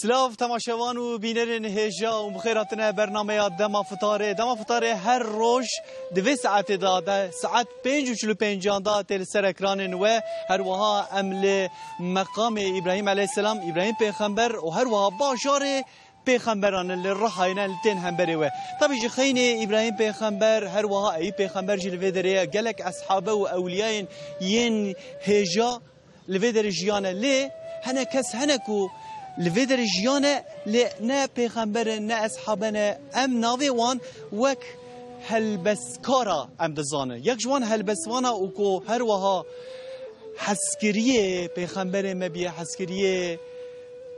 سلاف تماشاوان و بینرین هجا و مخیراتنا برنامه دما فتاره هر روز 2 ساعت داده ساعت 5:45 دا تل سر اکران و هر وها امل مقام ابراهیم علیه السلام ابراهیم پیغمبر و هر وها باشار پیغمبران للرحاین لتن همبره و طبعا خین ابراهیم پیغمبر هر وها ای پیغمبر جلوه داره گلک اصحابه و اولیاء ین هجا لوه داره جیانه لی هنه کس هنه کو لوی در جیانه نه پیغمبر نه اصحابنه ام ناوی وان وک هلبسکارا ام دزانه یک جوان هلبسوانا او کو هر وها حسکریه پیغمبر مبیه حسکریه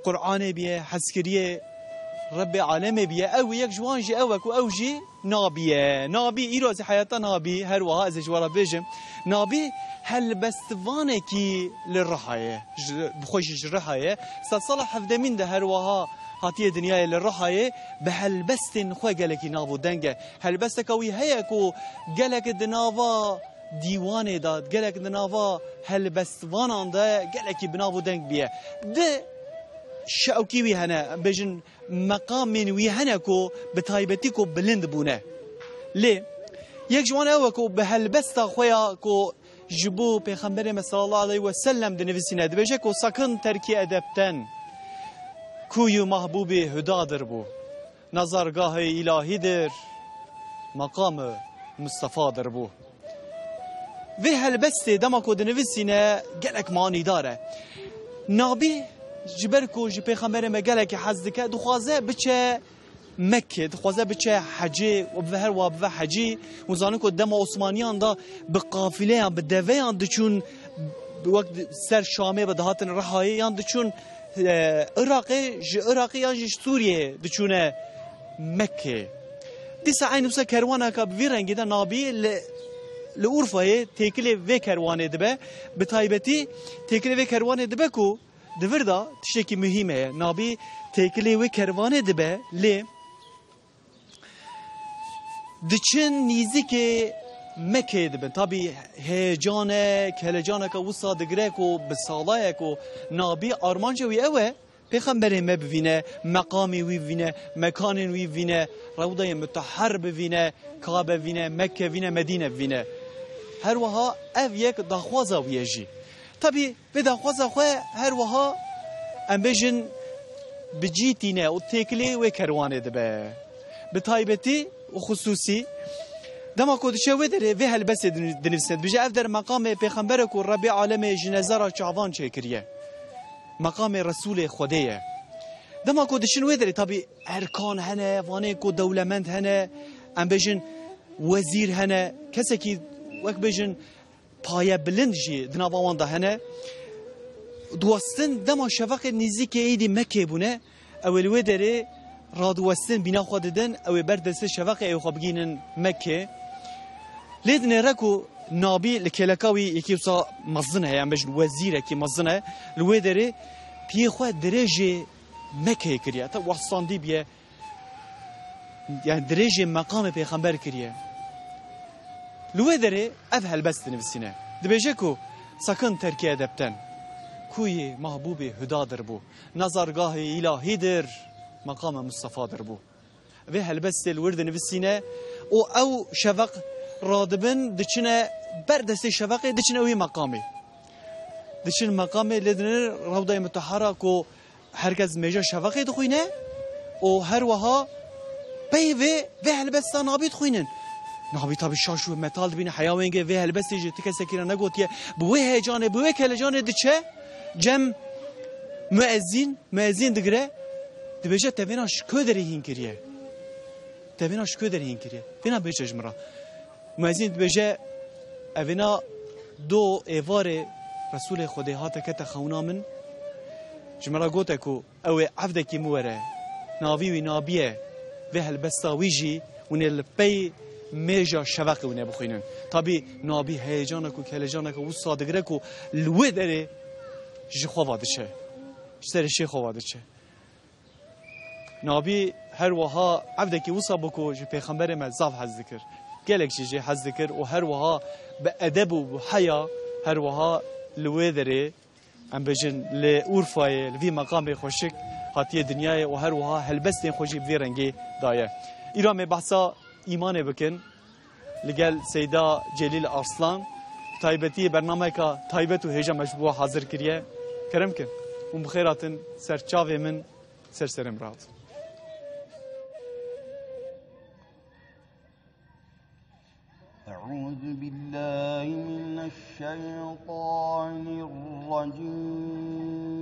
قرآن بیه حسکریه رب عالم بیه او یک جوان جی او کو او جی نابیه نابی ایروز حیاتا نابی هر وها از جوارا بیجم نابی هلبستوانه کی للرحایه بخوشش رحایه صالح حفدمین ده هر وها هاتیه دنیای للرحایه به هلبستن خو گلکی نابو دنگه هلبست کوی هيا کو گلک دناوا دیوانه داد گلک دناوا هلبستوانان ده گلکی بنابو دنگ بیه ده شوکی وی هنه بجن مقام من وی هنه کو بتایبتی کو بلند بونه لی یک جوان او کو به هلبست خویا کو جبو پیغمبر صلی الله علیه و سلم د نویسینه دبیجه کو sakın terki edepten kuyu mahbubi hüdadır bu nazargahı ilahidir makamı Mustafa'dır bu ve helbeste dema ko د نویسینه gelek mani dare nabi جبر کو ج پیغمبر ما gelek حزدک دخوازه بچه مکه دخوازه بچه حجی و به هر و به حجی وزانه کو دم عثمانیان دا به قافله به دویان دچون وقت سر شامه به دهاتن رهایی یان دچون عراقی یان سوریه دچون مکه دیسا عینوسا کروانه که به رنگی دا نابی لورفای تکلی و کروانه دبه به تایبتی تکلی و کروانه دبه کو دوردا تشکی مهمه نابی تکلی و کروانه دبه لی دچن نیزی که مکه دبن تابی هیجانه کلجانه که وسا دگره کو بسالایه کو نابی آرمانجه وی اوه پیغمبر ما ببینه مقامی وی ببینه مکان وی ببینه روضه متحر ببینه کعبه ببینه مکه ببینه مدینه ببینه هر وها او یک دخوازه ویجی تابی به دخوازه خواه هر وها ام بجن بجیتینه و تکلی و کروانه دبه بتایبتی و خصوصی دما کودشه و داره و هلبس دنیفسند بجه اف در مقام پیغمبر کو رب عالم جنازه را چعوان چکریه مقام رسول خدایه دما کودشن و داره طبی ارکان هنه وانه کو دولمند هنه ام بجن وزیر هنه کسی که وک بجن پایه بلند جی دناوان ده هنه دوستن دما شفق نزدیک ایدی مکه بونه اول و داره رادوستن بنا خوددن او بردست شفق او خبگینن مکه لیدن رکو نابی لکلکاوی یکی وسا مزنه یعنی بجن وزیره کی مزنه لوی داره پی خود درجه مکه کریه تا وحصاندی بیه یعنی درجه مقام پیغمبر کریه لوی داره اف هلبست نفسینه دبیجه کو sakın terki edepten kuyi mahbubi hüdadır bu nazargahı ilahidir makamı Mustafa'dır bu ve helbestel virde nefsine o ev şevak radibin diçine berdeste şevakı diçine uy makami diçin makami ledinir ravda-i mutahhara ko herkes meca şevakı dixuyne o her vaha bey ve helbestan nabit xuynin نابی تابی شاشو متال بین حیاوینگه و هلبستی جتی کسی که نگوتیه بوی هیجانه بوی کلجانه دچه جم مؤذین دگره دبیجه تبیناش کدری هین کریه تبیناش کدری هین کریه بینا بیچه جمرا مؤذین دبیجه اوینا دو ایوار رسول خدا هاته که تخونا من جمرا گوته کو او عفده کی موره ناوی و نابیه و هلبستا ویجی ونیل پی میجا شوق ونه بخوینن طبی نابی هیجانه کو کلجانه کو صادقره کو لوی داره جخوا وادشه سر شیخ وادشه نابی هر وها عبده کی وصا بکو ج پیغمبر ما زاف حز ذکر گلک جی حز ذکر و هر وها به ادب و حیا هر وها لوی داره ام بجن ل اورفای لوی مقام خوشک هاتیه دنیای و هر وها هلبستین خوشی بوی رنگی دایه ایران بحثا ایمان بکن لگل سیدا جلیل ارسلان تایبتی برنامه که تایبت و هجا مشبوع حاضر کریه کرم کن و بخیراتن سرچاوه من سرسرم رات أعوذ بالله من الشيطان الرجيم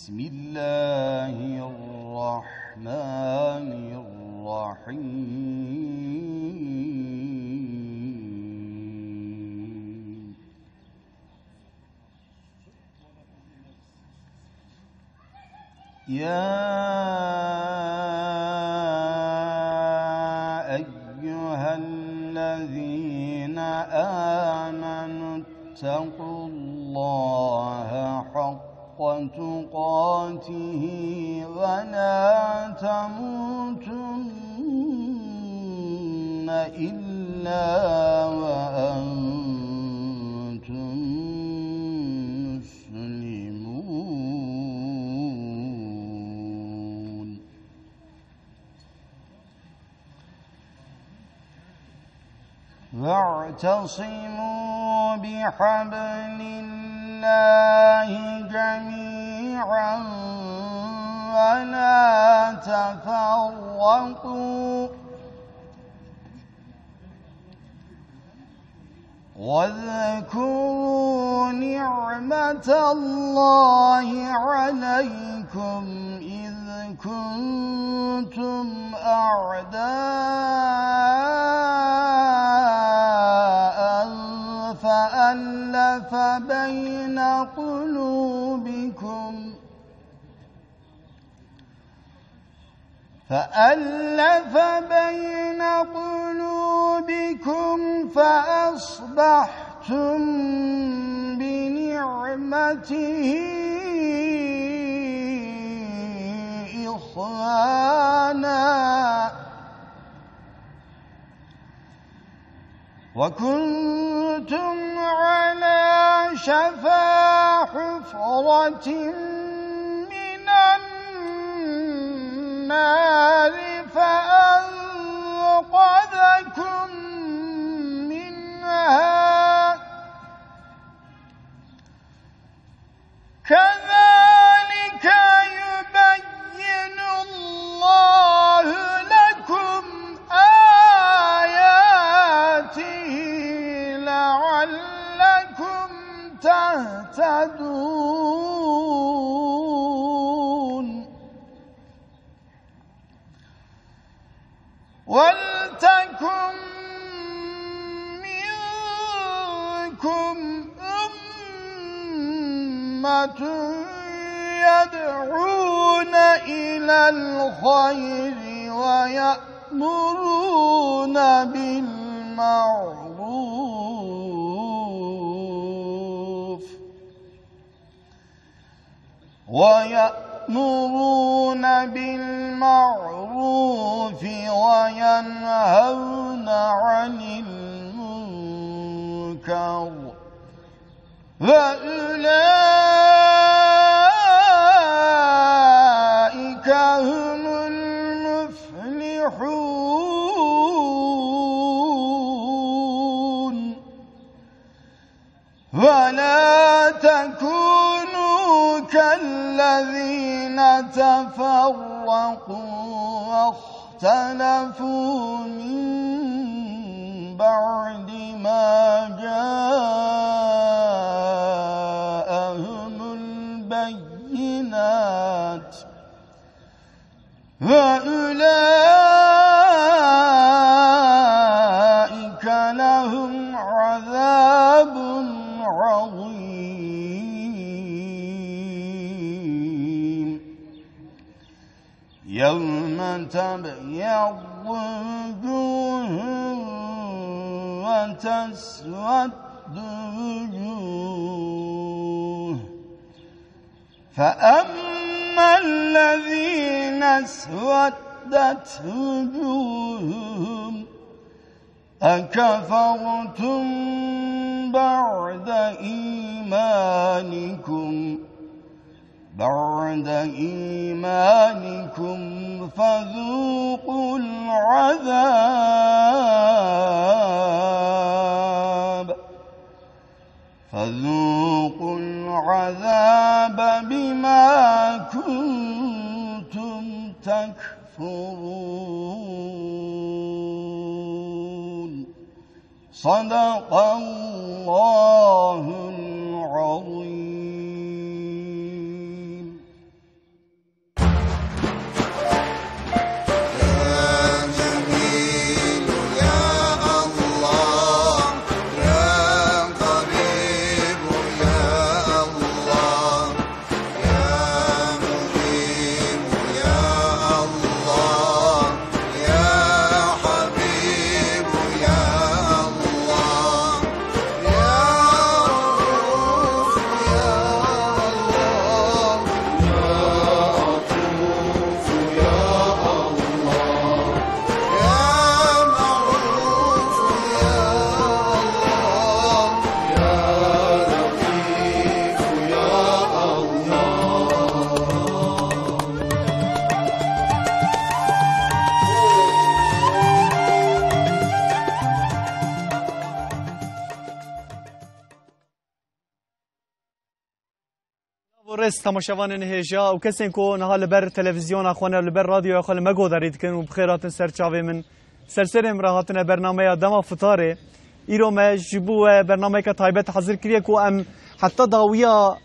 بسم الله الرحمن الرحيم يا أيها الذين آمنوا اتقوا الله حق تقاته ولا تموتن إلا وأنتم مسلمون واعتصموا بحبل الله جميعا ولا تفرقوا واذكروا نعمة الله عليكم إذ كنتم أعداء فألف بين قلوبكم فأصبحتم بنعمته إخوانا وكنتم على شفا حفرة من النار فأنقذكم منها كذلك يبين الله لكم آياته لعلكم تهتدون ولتكن منكم أمة يدعون إلى الخير ويأمرون بالمعروف وينهون عن المنكر وأولئك هم المفلحون ولا تكونوا كالذين تفرقوا واختلفوا من بعد ما جاءهم البينات وأولئك لهم عذاب عظيم يوم تبيض وجوه وتسود وجوه فأما الذين اسودت وجوههم أكفرتم بعد إيمانكم فذوقوا العذاب بما كنتم تكفرون صدق الله العظيم. ورس تماشاوان هجا و کسین کو نها لبر تلویزیون اخوانه لبر رادیو اخوانه مگو دارید کن و بخیرات سرچاوی من سرسر امراهاتنا برنامه دما فطاره ایرو ما جبو برنامه که تایبت حاضر کریه کو ام حتی داویا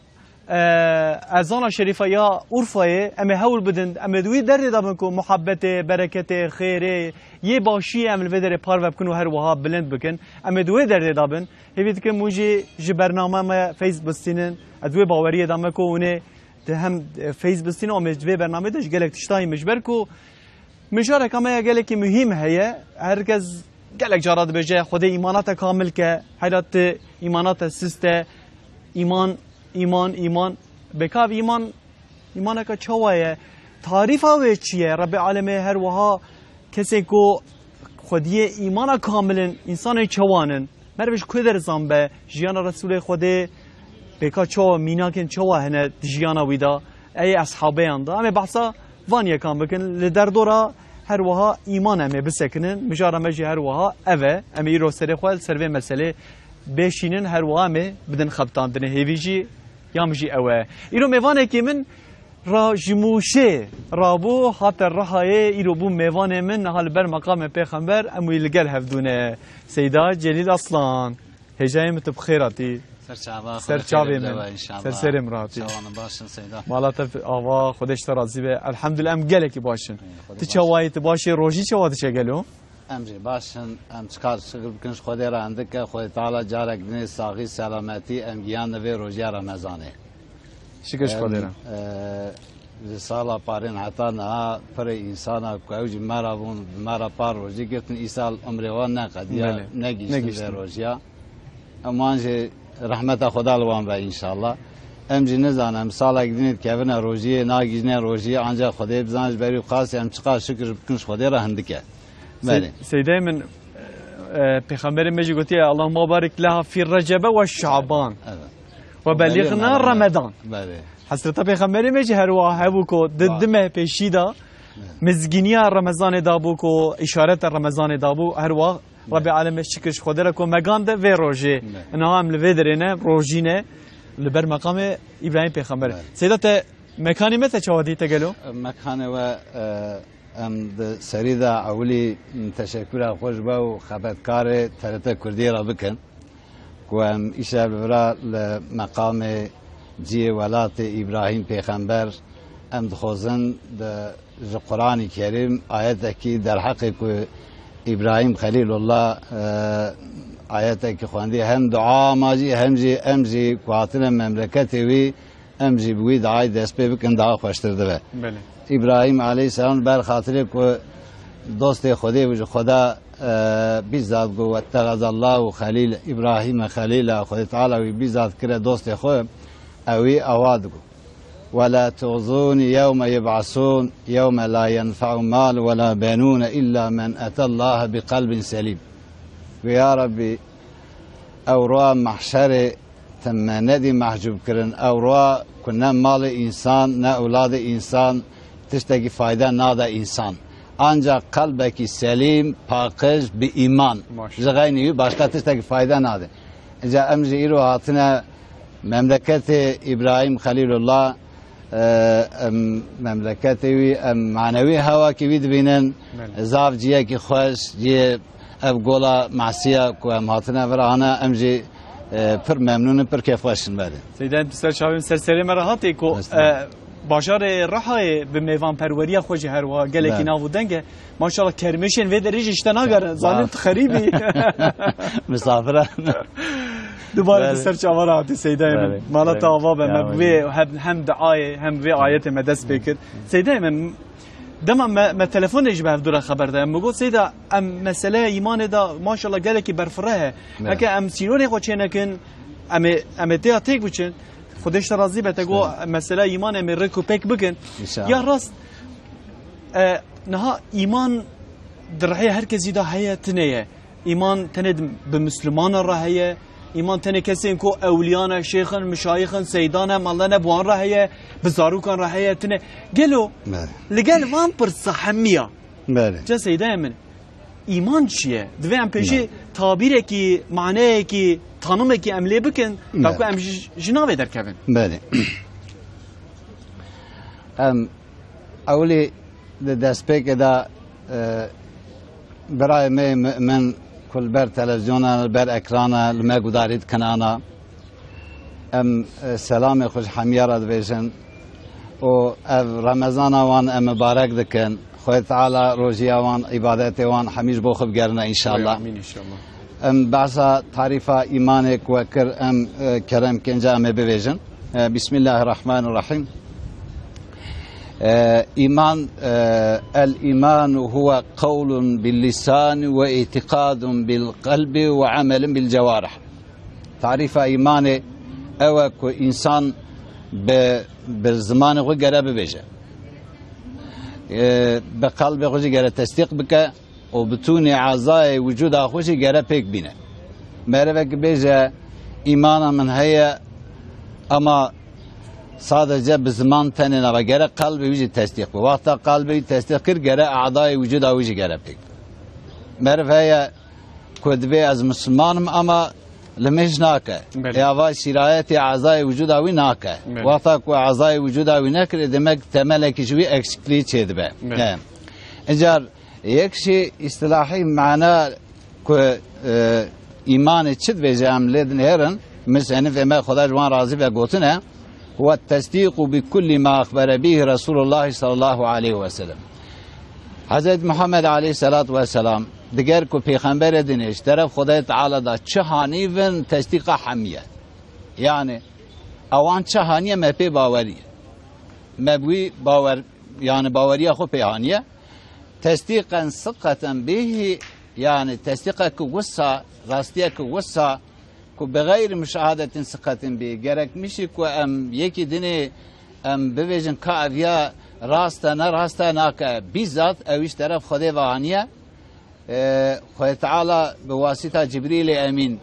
اذان شریفه یا عرفه ام هول بدن ام دوی در دابن کو محبت برکت خیر یه باشی ام الودر پار وب کنو هر وها بلند بکن ام دوی در دابن هیوید که موجی ج برنامه ما فیس بستینن ادوی باوری دامه کو ونه هم فیس بستین ام دوی برنامه دش گلک تشتای مجبر کو مشاره کما گلک مهم هيا هرگز گلک جاراد بجه خود ایمانات کامل که حیات ایمانات سسته ایمان بکاو ایمان که چوایه تعریف هاوی چیه رب العالمین هر وها کسی کو خودی ایمان کاملن انسان چوانن مروش کدر زنبه جیان رسول خوده بکا چوا میناکن چوا هنه جیانا ویدا ای اصحابه اندا اما بحثا وانیه کام بکن لدر دورا هر وها ایمان امه بسکنن مجاره مجی هر وها اوه اما ایرو سر خوال سروه مسئله بشینن هر وها امه بدن خبتاندن هیویجی یا مجی اوه ایرو میوانه که من را جموشه رابو خاطر رحایه ایرو بو میوانه من حال بر مقام پیغمبر اموی لگل هفدونه سیدا جلیل اصلان هجای متب خیراتی سرچاوی من سر امراتی باشن سیدا مالات آوا خودش راضی به الحمدلله ام گله کی باشن تو چوایت باشه روزی چواد چگلو امری باشن ام چکار شغل بکنش خود را اندک خود تعالی جارک دنی ساقی سلامتی ام گیان و روزی رمضانه شکرش خدا رساله پارین حتی نه پر انسان کوچی مرا پار روزی گفتن ایسال عمر وان نقدیا نگیشت روزیا امانج رحمت خدا لوان به ان شاء الله امجی نزانم سال گدینید که ون روزی ناگیزنه روزی آنجا خدا بزنش بری خاص ام چقدر شکر بکنش خدا را هندکه بله سیده من پیغمبر میگه گویی اللهم بارک لها فی رجب و شعبان و بلغنا رمضان بله حضرت پیغمبر میگه هر واه هبو کو ددمه پیشیدا مزگینیا رمضان دابو کو اشارت رمضان دابو هر واه رب العالمین شکرش خدا را کو مگانده و روزه انا هم لودرینه روزینه لبر مقام ابراهیم پیغمبر سیدات مکانی مت چوادی تگلو مکان و ام سریدا اولی تشکر خوش با خبرکار ترت کردی را بکن کو ام ایشا برا مقام جی ولات ابراهیم پیغمبر ام دخوزن د قرآن کریم آیت کی در حق کو ابراهیم خلیل الله آیت کی خواندی هم دعا ماجی همزی قاتل مملکت وی امزی بوی دعای دست به بکن دعا خوشتر ده بله ابراهیم علیه السلام بر خاطر کو دوست خدا بیزاد گو اتخذ الله خلیل ابراهیم خلیل خدا تعالی وی بیزاد کرده دوست خو اوی اواد گو ولا تغزون يوم يبعثون يوم لا ينفع مال ولا بنون إلا من أتى الله بقلب سليم ويا ربي أورا محشر تم ندي محجوب كرن أورا كنا مال إنسان نا أولاد إنسان تشتكي فايدة نادا إنسان ancak kalbeki selim pakıj bir iman. Zagayni başka tişteki fayda nadı. İca emji iru hatına memleketi İbrahim Halilullah memleketi manevi hava ki vidbinin zavciye ki hoş diye ev gola masiya ku em hatına verana emji pır memnunum pır keyif hoşun beri. Seyden tüser çavim serseri merahatı ku bajar rahay be mevan perweriya xoji her wa geleki navu denge maşallah kermeşen ve derece işte nagar zalim kharibi misafira دوباره سر چاور آتی سیده من مالا تاوا به مبوی هم دعای هم وی آیت مدرس بکر سیده من دما ما تلفونش به دور خبر ده میگو سیده ام مسئله ایمان دا ماشاءالله گله کی برفره اگه ام سینوری خو چنکن ام ته تک بچن خودش راضی به تگو مسئله ایمان ام رکو پک بکن یا راست نه ایمان در هر کسی دا حیاتنه ایمان تند به مسلمان راهیه ایمان تنه کسی کو اولیان شیخن مشایخن سیدان مالنا بوان راهیه بزاروکان راهیه تنه گلو لگل وان پر صحمیه بله چه سیده من ایمان چیه دوی ام پیشی تعبیره کی معنی کی tanımı ki emle bükün taku em jinav eder kevin بله اولی دست پک دا برای من كل بر تلفزيونا بر اكرانا لما قداريد كنانا ام سلام خوش حميرة دبيجن و رمضان وان ام مبارك دكن خوي تعالى روجيا وان عبادتي وان حميش بوخب قرنا ان شاء الله امين ان شاء الله ام بعثا تعريفا ايمانك وكر ام كرم كنجا ام ببيجن بسم الله الرحمن الرحيم إيمان الإيمان هو قول باللسان واعتقاد بالقلب وعمل بالجوارح تعريف إيمان أوك إنسان بالزمان غو جرب بيجا بقلب غو جرب تصديق بك وبتون أعضاء وجود أخوش جرب بيك بينا مرفق بيجا إيمانا من هي أما sadece bir zaman tenine ve gerek kalbi vücut tasdik bu. Vakta kalbi tasdik kır gerek a'dai vücut avucu gerek pek. Merfeye kudbe az Müslümanım ama lemeş nake. Ya vay sirayeti a'dai vücut avi nake. Vakta ku a'dai vücut avi nekre demek temel ki şubi eksikliği çedbe. Eğer yekşi istilahi mana ku iman çid ve camledin herin mesela ve me Xuda jwan razı ve gotine هو التصديق بكل ما أخبر به رسول الله صلى الله عليه وسلم حضرت محمد عليه الصلاة والسلام دیگر کو پیغمبر دینش طرف خدای تعالی دا چه هانیون تصدیق حمیه یعنی اوان چه هانیه مپی باوریه مبوی باور yani باوریه خو پیهانیه تصدیقا ثقة به yani تصدیق کو وسا راستیه کو وسا کو بغیر مشاهدت ثقة به gerekmişi کو ام یکی دینه ام بویژن که اویا راسته نه راسته نه که بیزات اویش طرف خدای وانیه خدای تعالی به واسطه جبریل امین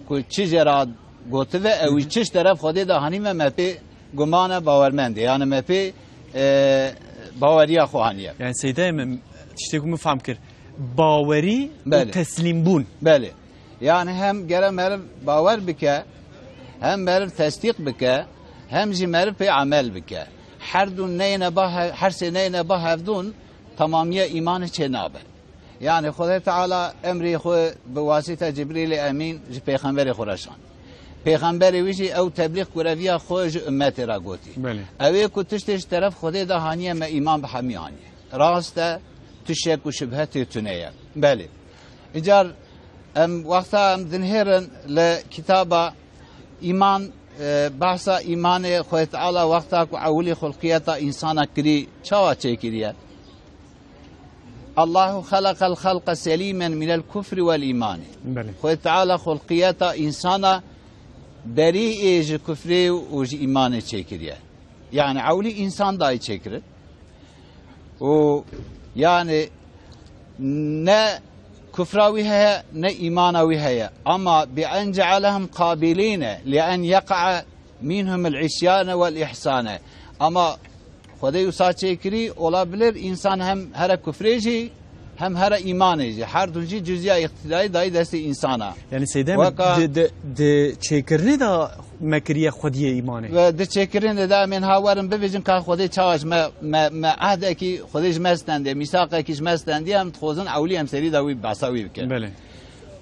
کو چجرا گوته و اویش چش طرف خدای ده هنیمه مپی گمان باورمنده yani مپی باوریا خوانیه yani سیده من تشتكو مفهم كر باوري وتسليم بون بله yani hem gere merv باور bike hem merv tasdik bike hem ji merv pe amel bike her dun neyne bah her se neyne bah evdun tamamiye imanı çenabe yani Xuda Teala emri xu be vasita Cibril Emin ji peygamberi Xuraşan peygamberi wî ew tebliğ kureviya xu ji ümmeti ra gotî ew ku tiştê taraf Xuda da haniye me iman bi hemî haniye rast e tişek û şübhetê tuneye belê icar ام وقتا ام دنهرن لكتابة إيمان بحثا إيمان خوي تعالى وقتا كعولي خلقيتا إنسانا كري شاوا تشكريا الله خلق الخلق سليما من الكفر والإيمان خوي تعالى خلقيتا إنسانا بريء جي كفر وجي إيمان تشكريا يعني عولي إنسان داي تشكر و يعني نا كفراوي هي نا إيمانوي هي أما بأن جعلهم قابلين لأن يقع منهم العصيان والإحسان أما خدای وسا چکری olabilir insan hem her küfreci hem her imaneci her dulci cüzya ihtidai dayı desti insana. Yani seydem de çekirni da mekriye xudiye imanı. Ve de çekirni de men havarın bebecin ka xudai çawaş me ahde ki xudai jmestendi misaq ki jmestendi hem txozun awli hem seri da wi basawi bike. Bele.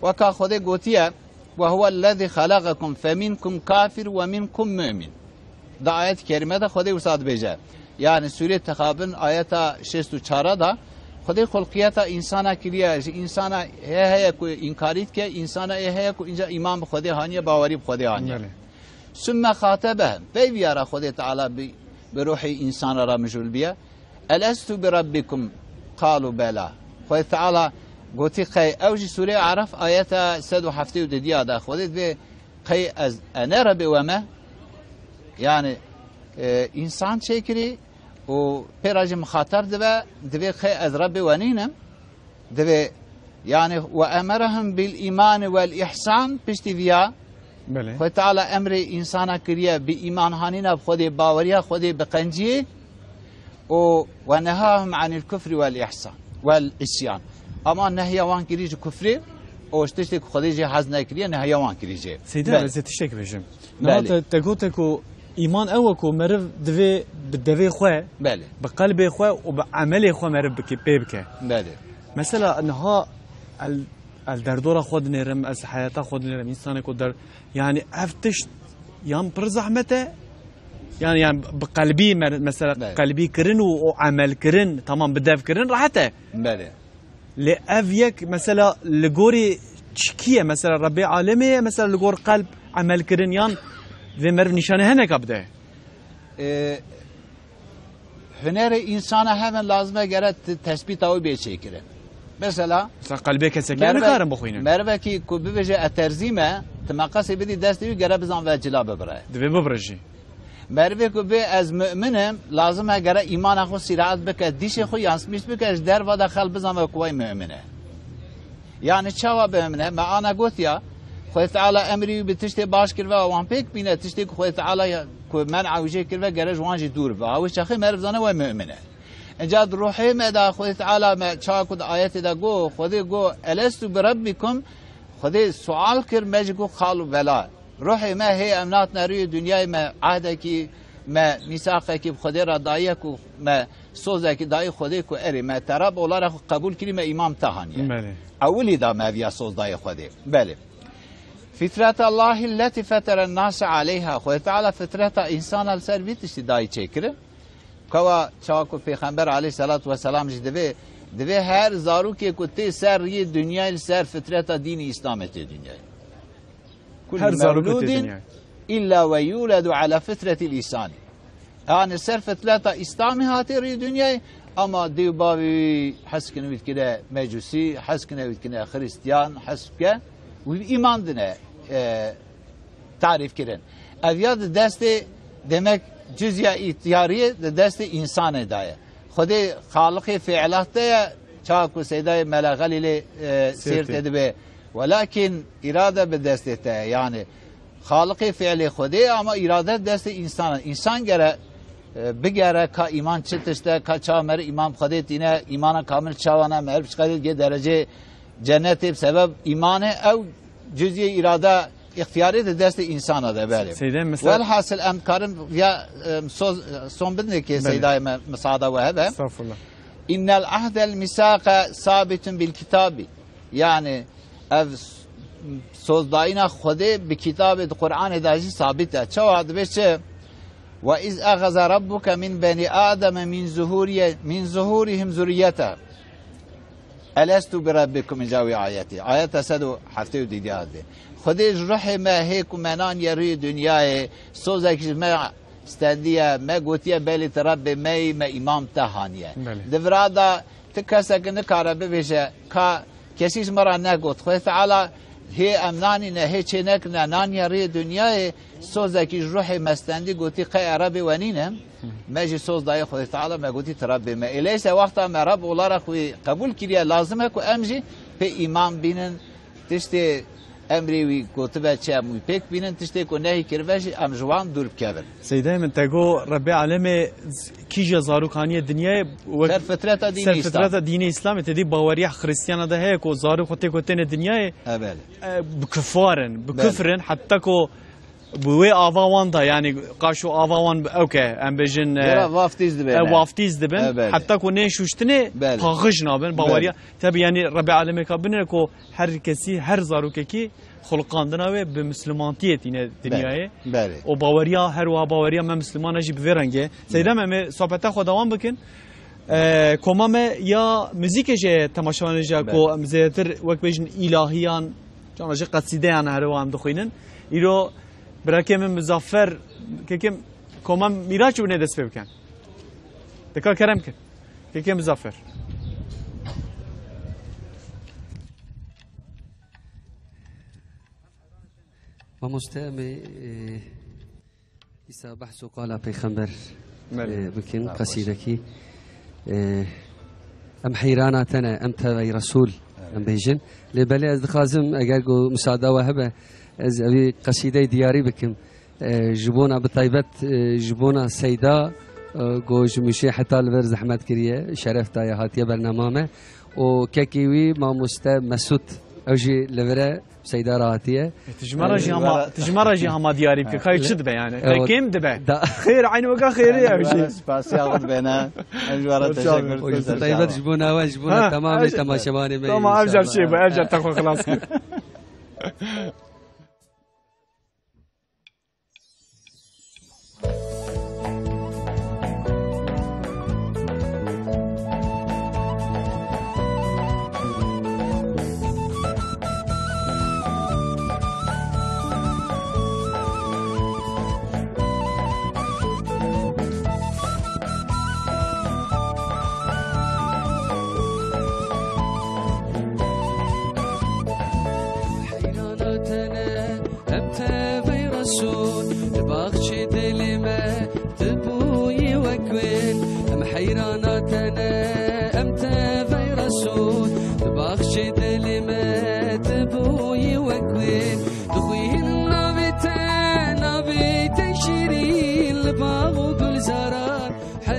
Ve ka xudai gotiye ve huve'llezî halaqakum feminkum kafir ve minkum mümin. Da ayet kerime de xudai usad beje. Yani Sure Tekab'ın ayeta 64 da خدای خلقیت انسان کلیه انسان هه کو انکاریت که انسان هه کو اینجا ایمان به خدای هانیه باوری به خدای هانیه ثم خاطبه بیارا خدای تعالی به روح انسان را مجول بیا الستو بربکم قالوا بلا خدای تعالی گوتی قی اوج سوره عرف آیت 170 دیا دا خدای به قی از انا رب و ما yani insan çekiri و پیراج مخاطر دبی خی از رب ونینم دبی يعني وأمرهم بالإيمان والإحسان بشتفيا خد تعالى أمر إنسانا كريا بإيمان هانينا بخدي باوريا خدي بقنجي ونهاهم عن الكفر والإحسان والعصيان أما نهي وان كريج كفري او اشتشتك خدي جي حزنا كريا نهي وان كريجي سيدا زتشتك بجم تقولتكو ایمان او کو مرو دوی خو بله بقلب خو و بعمل خو مرو بکه بله مثلا انها الدردور خود نرم از حیات خود نرم انسان کو در يعني افتش يام پر زحمته يعني بقلبي مثلا بله. قلبي كرن وعمل كرن تمام بدف كرن راحته بله لافيك مثلا لغوري تشكيه مثلا ربي عالمي مثلا لغور قلب عمل كرن يان ve merv nişanı hene kapdı. Hüneri insana hemen lazıma göre tespit ağı bir çekirir. Mesela kalbe kesekler ne karın boxuyun. Merve ki kubbeje eterzime temakası bidi desteği göre bizan ve cilabe bıray. Dve bıbrıcı. Merve kubbe az müminim lazıma göre iman axu siraat beke dişi xu yansımış beke der ve daxil bizan ve kuvay mümine. Yani çava mümine ma ana gotia خدای تعالی امری به تشت باش کرد و وان پیک بینه تشتی که خدای تعالی که من عوجه کرد و گرج وانجی دور و هاوش چخی مرد زنه و مؤمنه اینجا روحی مدا خدای تعالی ما چا کد آیت دا گو خدای گو الستو بربکم خدای سوال کرد مج گو خالو بلا روحی ما هی امنات نروی دنیای ما عهده کی ما میثاقه کی خدای را دایه کو ما سوزه کی دای خدای کو اری ما تراب اولا را قبول کردیم امام تهانیه اولی دا ما بیا سوز دای خدای بله فطرة الله التي فطر الناس عليها خدای تعالی فطرت انسان السر بیتش دای چکره کوا چاکو پیغمبر علیه الصلاة والسلام جدوی هر زارو که کتی سر یه دنیای سر فطرت دین اسلامت دنیای كل مولود إلا ويولد على فطرة الإنسان يعني سر فطرة إسلامي هاتي ري دنياي أما ديو بابي حس كنويت كده مجوسي حس كنويت كده خريستيان حس كده وإيمان دنه تعريف كرن أفياد دستي demek cüzya ihtiyariye de desti insan daya. Xudi xalqi fi'latte çaku seday melagal ile sirt edibe. Velakin irade be destete yani xalqi fi'li xudi ama irade desti insan. İnsan gere bigere ka iman çıtışta ka çamer imam xudi dine imana kamil çavana merv çıkarır ge derece cenneti sebep imanı ev cüzye irade اختیاری دست انسان ده بله. والحاصل ام کارم یا son بدنه که سیدای مساعده وهبه. استغفرالله. إن العهد الميثاق ثابت بالكتاب يعني اف سوزداینا خود به کتاب قرآن داشی ثابته. چه وعده بشه؟ و إذ أخذ ربك من بني آدم من ظهورهم ذريته. ألست بربكم جاوي آياتي. آيات 170 دیده. خودش روح ما هیک منان یری دنیای سوزک ما استندیه ما گوتیه بلیت رب می ما امام تهانیه دفرادا تکسک نکاره ببیشه که کسیش مرا نگوت خود تعالی هی امنانی نه هی چنک نه نان یری دنیای سوزکی روح مستندی گوتی قی رب ونینم ماجی سوز دای خود تعالی ما گوتی رب ما الیس وقتا ما رب ولا خوی قبول کریه لازمه کو امجی پی ایمان بینن تشتی امری وی کوتبه چه موی پیک بینن تشتی کو نهی کروش ام جوان دور بکبر سیده من تگو ربی علم کیجا زاروکانی دنیای سر فترت دین سر اسلام فترت دین اسلام تدی باوری خریستیان ده هی کو زارو خطه کوتن دنیای بله بكفارن بكفرن حتى كو بوي آواوان دا يعني قاشو آواوان اوكي ام بجن یرا وافتیز دبن وافتيز دبن حتى كو نشوشتني باغش نابن باوريا تبي يعني ربي عالمي كابن كو هر كسي هر زاروكي خلقاندنا و بمسلمانتيت يعني دنياي و باوريا هر وا باوريا ما مسلمان اجي بفرنگه سيدا ما صحبت خداوان بكن کومام یا موزیک جه تماشاوان جه کو مزیتر وقت بیشن الهیان جان جه قصیده آن هر وام دخوینن ایرو برای من مزافر که کومام میراج بنه دست بکن دکار کرم که مزافر و مستمع ایسا بحث و قال پیغمبر بکن قصیده کی ام حيراناتنا ام تبي رسول ام بيجن لبلي از خازم اگر جو مساعده وهبه از ابي قصيده دياري بكم جبونا بطيبت جبونا سيدا جو جمشي حتى البر زحمت كريه شرف تاي هاتيه برنامه و ككيوي ما مسعود اوجي لبره سيدا راهاتيه تجمره جي هما دياري بك خايف شد به يعني كيم دبه خير عين وقا خير يا شيء سپاس یاد بنا اجواره تشکر طيبت جبونا وجبونا تمام تماشاواني تمام ارجع شيء ارجع تاخذ خلاص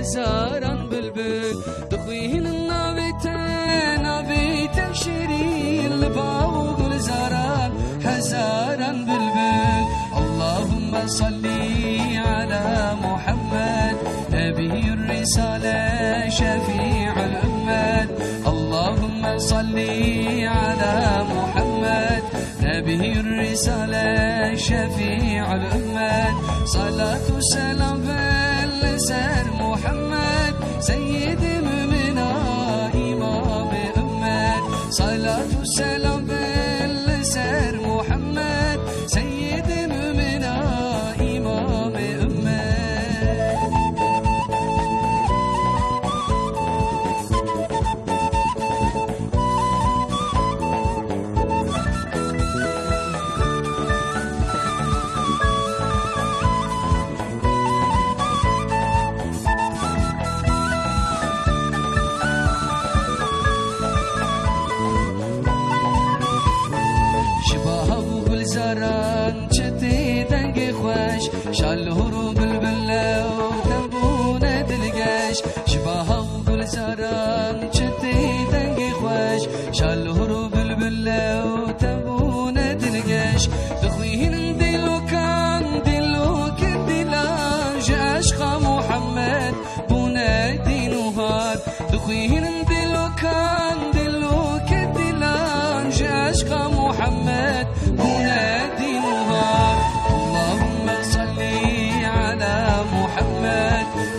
حزارا بلبل دخوين النابتين نبي تبشري الباو بالزاران حزارا بلبل اللهم صل على محمد نبي الرسالة شفيع الأمة اللهم صل على محمد نبي الرسالة شفيع الأمة صلاة وسلام سر محمد سيد منا إمام أمة صلاة والسلام بالسر محمد سيد منا إمام أمة شالهرو بالبلا وتنبونا دلقاش شباها وبالزاران شتي دنقي خواش شالهرو بالبلا وتنبونا دلقاش دخويهن دلو كان دلان جاشقا محمد بونا دينوهار دخويهن دلو كان دلان جاشقا محمد بونا دينوهار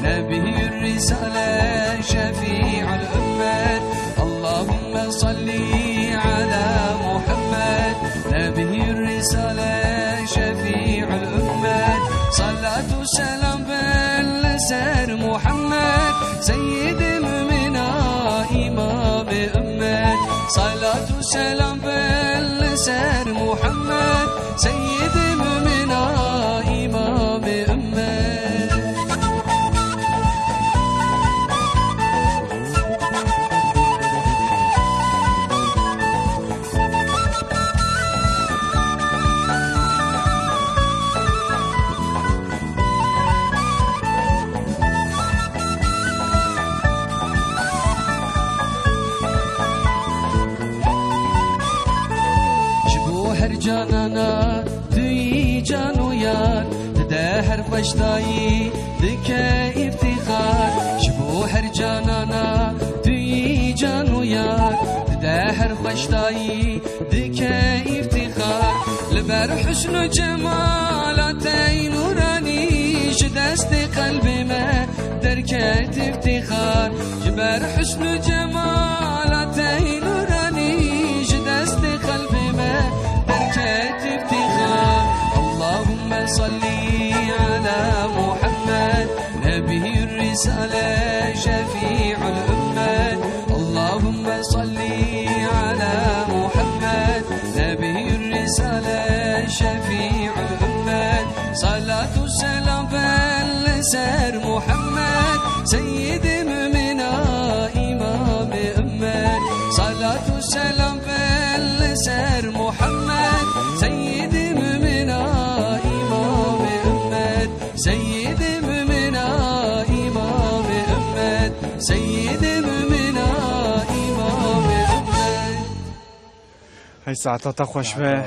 نبي الرسالة شفيع الأمة اللهم صل على محمد نبي الرسالة شفيع الأمة صلاة وسلام بالسر محمد سيد منا إمام أمة صلاة وسلام بالسر محمد سيد منا إمام أمة خشدایی دکه افتخار شبو هر جانانا توی جان و یار ده هر خشدایی دکه افتخار لبر حسن و جمالات نورانی شدست قلب ما درکت افتخار جبر حسن و جمالات نورانی شدست قلب ما درکت افتخار اللهم صل على محمد نبي الرسالة شفيع الأمة اللهم صل على محمد نبي الرسالة شفيع الأمة صلاة والسلام بالسر محمد سيد مؤمنا إمام أمة صلاة والسلام بالسر محمد سيد مؤمنا إمام أمة سيد مؤمنا إمام أمة سيد مؤمنا إمام أمة هاي ساعتها خوش به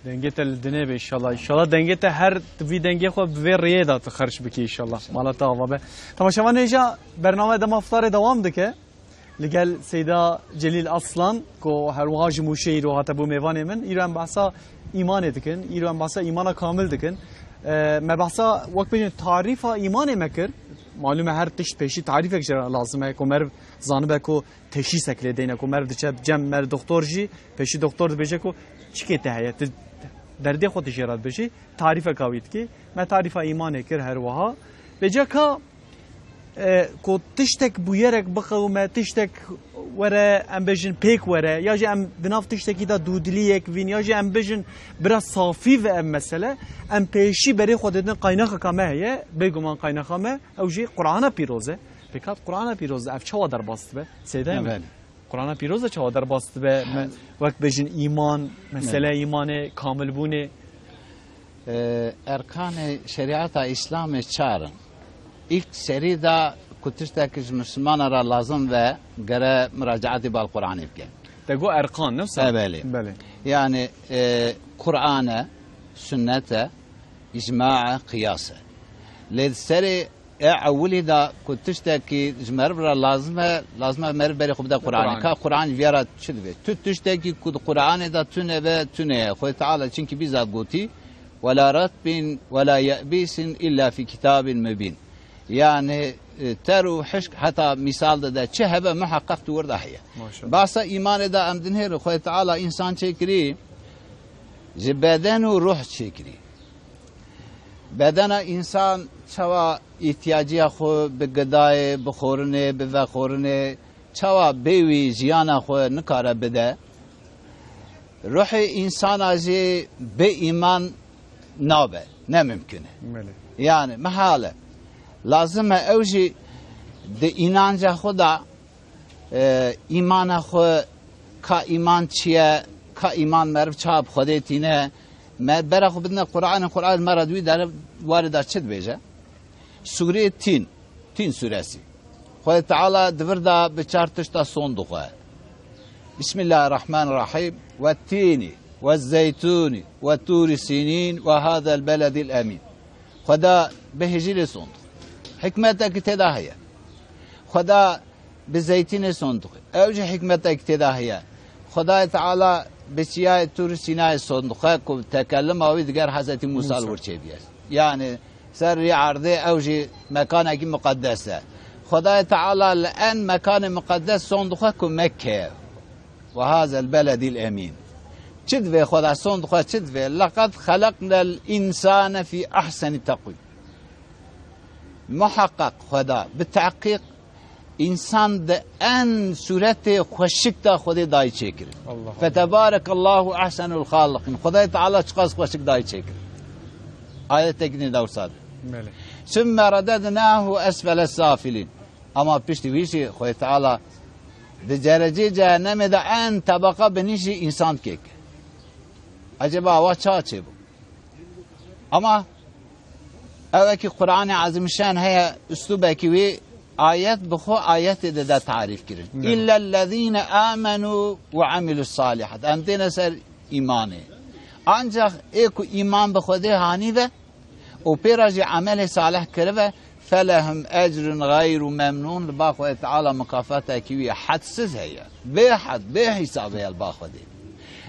دنگت الدنيا ان شاء الله ان شاء الله دنگت هر في دنگي خو به رياده تخرج بك ان شاء الله مالتا وابه تماشاوان اجا برنامه دم افطار دوام دکه لقال سيدا جليل اصلا كو هر واج مشير وهاتبو ميوان من ايران بحثا ايمان دکن ايران بحثا ایمان کامل دکن ما بحثا وقت بين تعريف ايمان مكر معلومه هر تشت پیشی تعریف اجرا لازمه کو مر زانبه کو تشخیص کلی دینه کو مر دچ جم مر دکتر جی پیشی دکتر بجه کو چکی تهیت درد خود اجرا بجی تعریف کاوید کی ما تعریف ایمان کر هر وها بجه کا کو تشتک بویرک بخو ما تشتک وره ام بجن پیک وره یا جه ام بناف تشتکی دا دودلیک وین یا جه ام بجن برا صافی و ام مسئله ام پیشی بری خودتن قایناخ کامه هیه بگمان قایناخ ما او جه قرآن پیروزه بکات قرآن پیروزه اف چه در باست به سیده قرآن پیروزه چه در باست به وقت بجن ایمان مسئله ایمان کامل بونه ارکان شریعت اسلام چارن ilk serida kutuştaki Müslüman ara lazım ve göre müracaatı bal Kur'an ibken. Tego erkan nefse? Evet. Yani Kur'an'a, sünnete, icma'a, kıyasa. Ledseri أولي دا كتشتكي جمر برا لازم مر بري خبدا قرآن كا قرآن فيرا شدوه تشتكي كد قرآن دا تنه خوي تعالى çünkü bizzat قوتي ولا رتب ولا يأبيس إلا في كتاب مبين yani teru hışk hatta misalda da çehebe muhakkak tuğurda hiye. Basa iman eda emdin her Khoy Taala insan çekiri bedenu ruh çekiri. Bedena insan çava ihtiyacı xo be gıdaya be xorine be xorine çava bewi ziyana xo nikara bede. Ruhi insan azı be iman nabe ne mümkün. Yani mahale lazım evji de inanca xuda imana xo ka iman çiye ka iman merv çap xodetine me bera xo bidne Kur'an maradwi dar varida çed beje Sure Tin suresi Khoy Taala dvirda be çartışta son duğa Bismillahirrahmanirrahim ve tini ve zeytuni ve turi sinin ve hada'l beledil amin Khoda behecile son hikmetek tedahiye Khoda be zeytine son duğa evce hikmetek tedahiye Khoda Taala بسیار تور سینای صندوقه کو تکلم آوی دیگر حضرت موسی ورچه بیاد یعنی سر عرضه اوجی مکان کی مقدسه خدای تعالی الان مکان مقدس صندوقه کو مکه و هذا البلد الامین چد و خدا صندوقه چد و لقد خلقنا الانسان في احسن تقویم محقق خدا بالتحقیق انسان ده ان صورت خوشک دا خود دای چکر فتبارك الله احسن الخالقين خدای تعالی چقاس خوشک دای چکر ayet tekini davsad ثم رددناه اسفل السافلين اما پشت ویشی خدای تعالی ده درجه جهنم ده ان طبقه بنیشی انسان کیک acaba وا چه bu ama evki Kur'an-ı Azimüşşan heye üslubeki ve ayet bu ayet de tarif kirin. İllellezine amenu ve amilus salihat. Emdine ser imanı. Ancak eko iman be Xude hani ve و پیراجی عمل صالح کرده فلهم اجر غیر ممنون لبا خود تعالی مکافات اکیوی حدسز هیا به حد به حساب هیا لبا خودی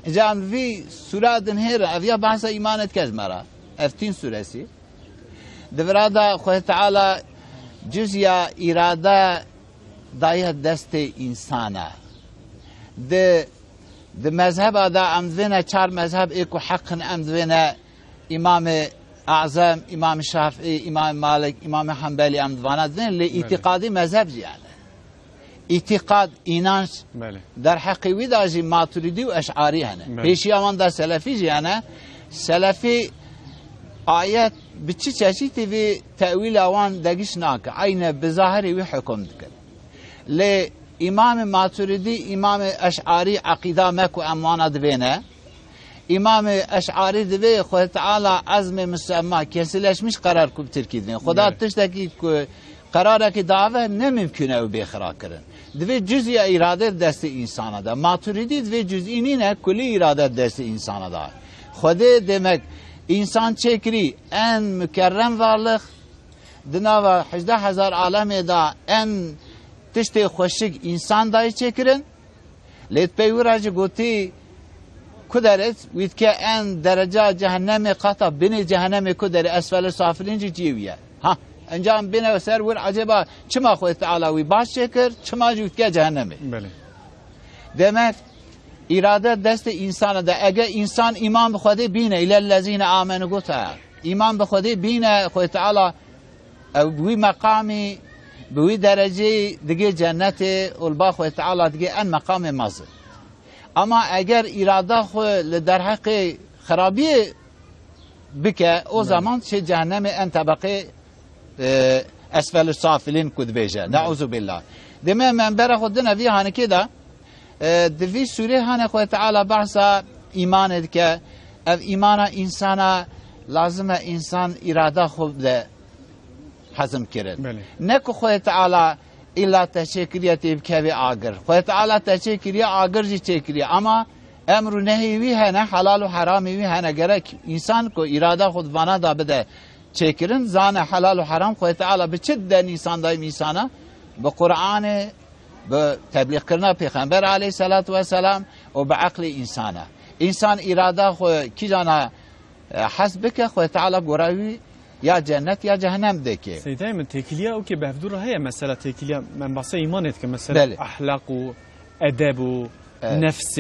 اینجا هم وی سوره دنهیر اویا بحث ایمانت کج مرا افتین سوره سی دفرادا خود تعالی جزیا اراده دایه دست انسانه ده مذهب دا امدوینه چار مذهب ایکو حق امدوینه امام اعظم امام شافعی امام مالک امام حنبلی امدوانا دین لی اعتقادی مذهب زیانه اعتقاد اینانش در حقیقی دا جی ماتوریدی و اشعاری هنه پیشی آمان دا سلفی زیانه سلفی آیت بچی چشی تیوی تأویل آوان دگیش ناکه این بظاهری وی حکم دکن لی امام ماتوریدی امام اشعاری عقیده مکو اموانا دبینه امام اشعاری دوی خود تعالی عزم مسمى کسیلش میش قرار کب ترکی دین خدا تشتکی که قراره که دعوه نممکنه و بیخرا کرن دوی جزئی اراده دست انسان ده ماتوریدی دوی جزئی نینه کلی اراده دست انسان ده خود demek insan çekri en mükerrem varlık dinava 18,000 aleme da en tişte hoşik insan dahi çekirin let peyracı goti kudaret witke en derece cehenneme kata beni cehenneme kudari esfel safilinci civiye ha encam bine ser vur acaba çıma Xuda Teala vi baş çekir çıma witke cehenneme demek irade dest insana da eğer insan iman be Xuda bine ilellezine amenu gota iman be Xuda bine Xuda Teala vi makami بوی درجه دیگه جنت البا خو تعالی دیگه ان مقام مازه اما اگر اراده خو در حق خرابی بکه او زمان چه جهنم ان طبقه اسفل السافلین کد بیجه نعوذ بالله دمه منبر خود نبی هانه که دا دوی سوره هانه خو تعالی بحثا ایمان که او ایمان انسان لازمه انسان اراده خو حزم کرد نکو خود تعالی الا تشکریتی بکوی آگر خود تعالی تشکری آگر جی چکری اما امر و نهی وی هنه حلال و حرامی وی هنه گرک انسان کو اراده خود وانا دا بده چکرن زان حلال و حرام خود تعالی به چه دن انسان دایم انسانه به قرآن به تبلیغ کردن پیغمبر علیه الصلاة و السلام و به عقل انسانه انسان اراده خود کی جانا حسب که خود تعالی گراوی یا جنت یا جهنم دکی. سیدای من تکلیه او که بهدور هیا مثلا تکلیه من بحث ایمانت که مثلا اخلاق و ادب و نفس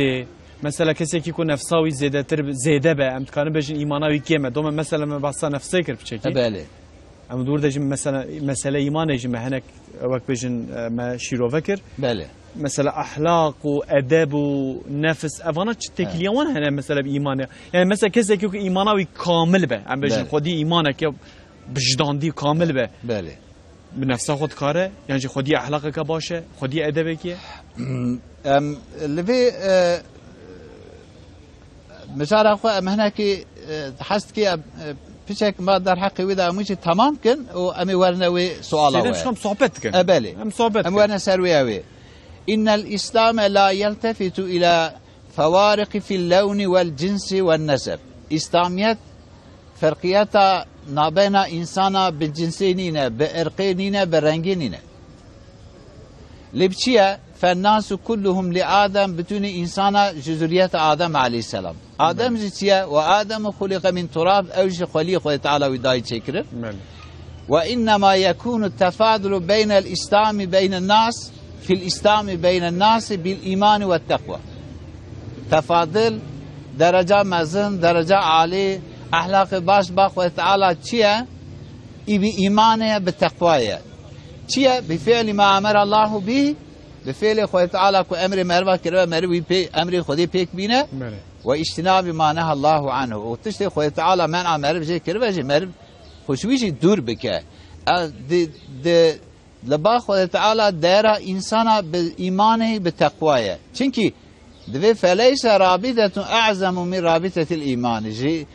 مثلا کسی که کو نفساوی زیاده تر زیاده به امکانه بجن ایمانوی کیمه دوم مثلا من بحث نفسه کرد بچکی. بله. اما دور داشتیم مثلا ایمان جیم هنک وقت بجن ما شیرو فکر. بله. مثلا اخلاق و ادب و نفس افانا تکلیه وان هنه مثلا ایمانه یعنی مثلا کسی که ایمانوی کامل به ام بجن خودی ایمانه که بجداندی کامل به بله به نفس خود کاره یعنی خودی اخلاق که باشه خودی ادب که لبی مثلا خو امهنا که حست که پیشک ما در حقی ودا میشه تمام کن و امی ورنوی سوالا و شام صحبت کن بله ام صحبت ام ورن سرویاوی إن الإسلام لا يلتفت إلى فوارق في اللون والجنس والنسب إسلاميت فرقيات نابين إنسانا بالجنسينين بإرقينين برنجينين لبشيا فالناس كلهم لآدم بتون إنسانا جذرية آدم عليه السلام آدم جتيا وآدم خلق من تراب أوج خليق تعالى وداي شكر وإنما يكون التفاضل بين الإسلام بين الناس في الإسلام بين الناس بالإيمان والتقوى تفاضل درجة مزن درجة عالي أخلاق باش باخ وتعالى تشيا بإيمانه بالتقوى تشيا بفعل ما أمر الله به بفعل خوي تعالى كو أمر مروا كروا مروي بي أمر خدي بيك بينا واجتناب ما نهى الله عنه وتشتي خوي تعالى منع مرو جي كروا جي مرو خوشويجي دور بك لبا خود تعالی داره انسان به ایمانه به تقوایه چونکی دوی فلیس رابطه اعظم من رابطه الایمان جی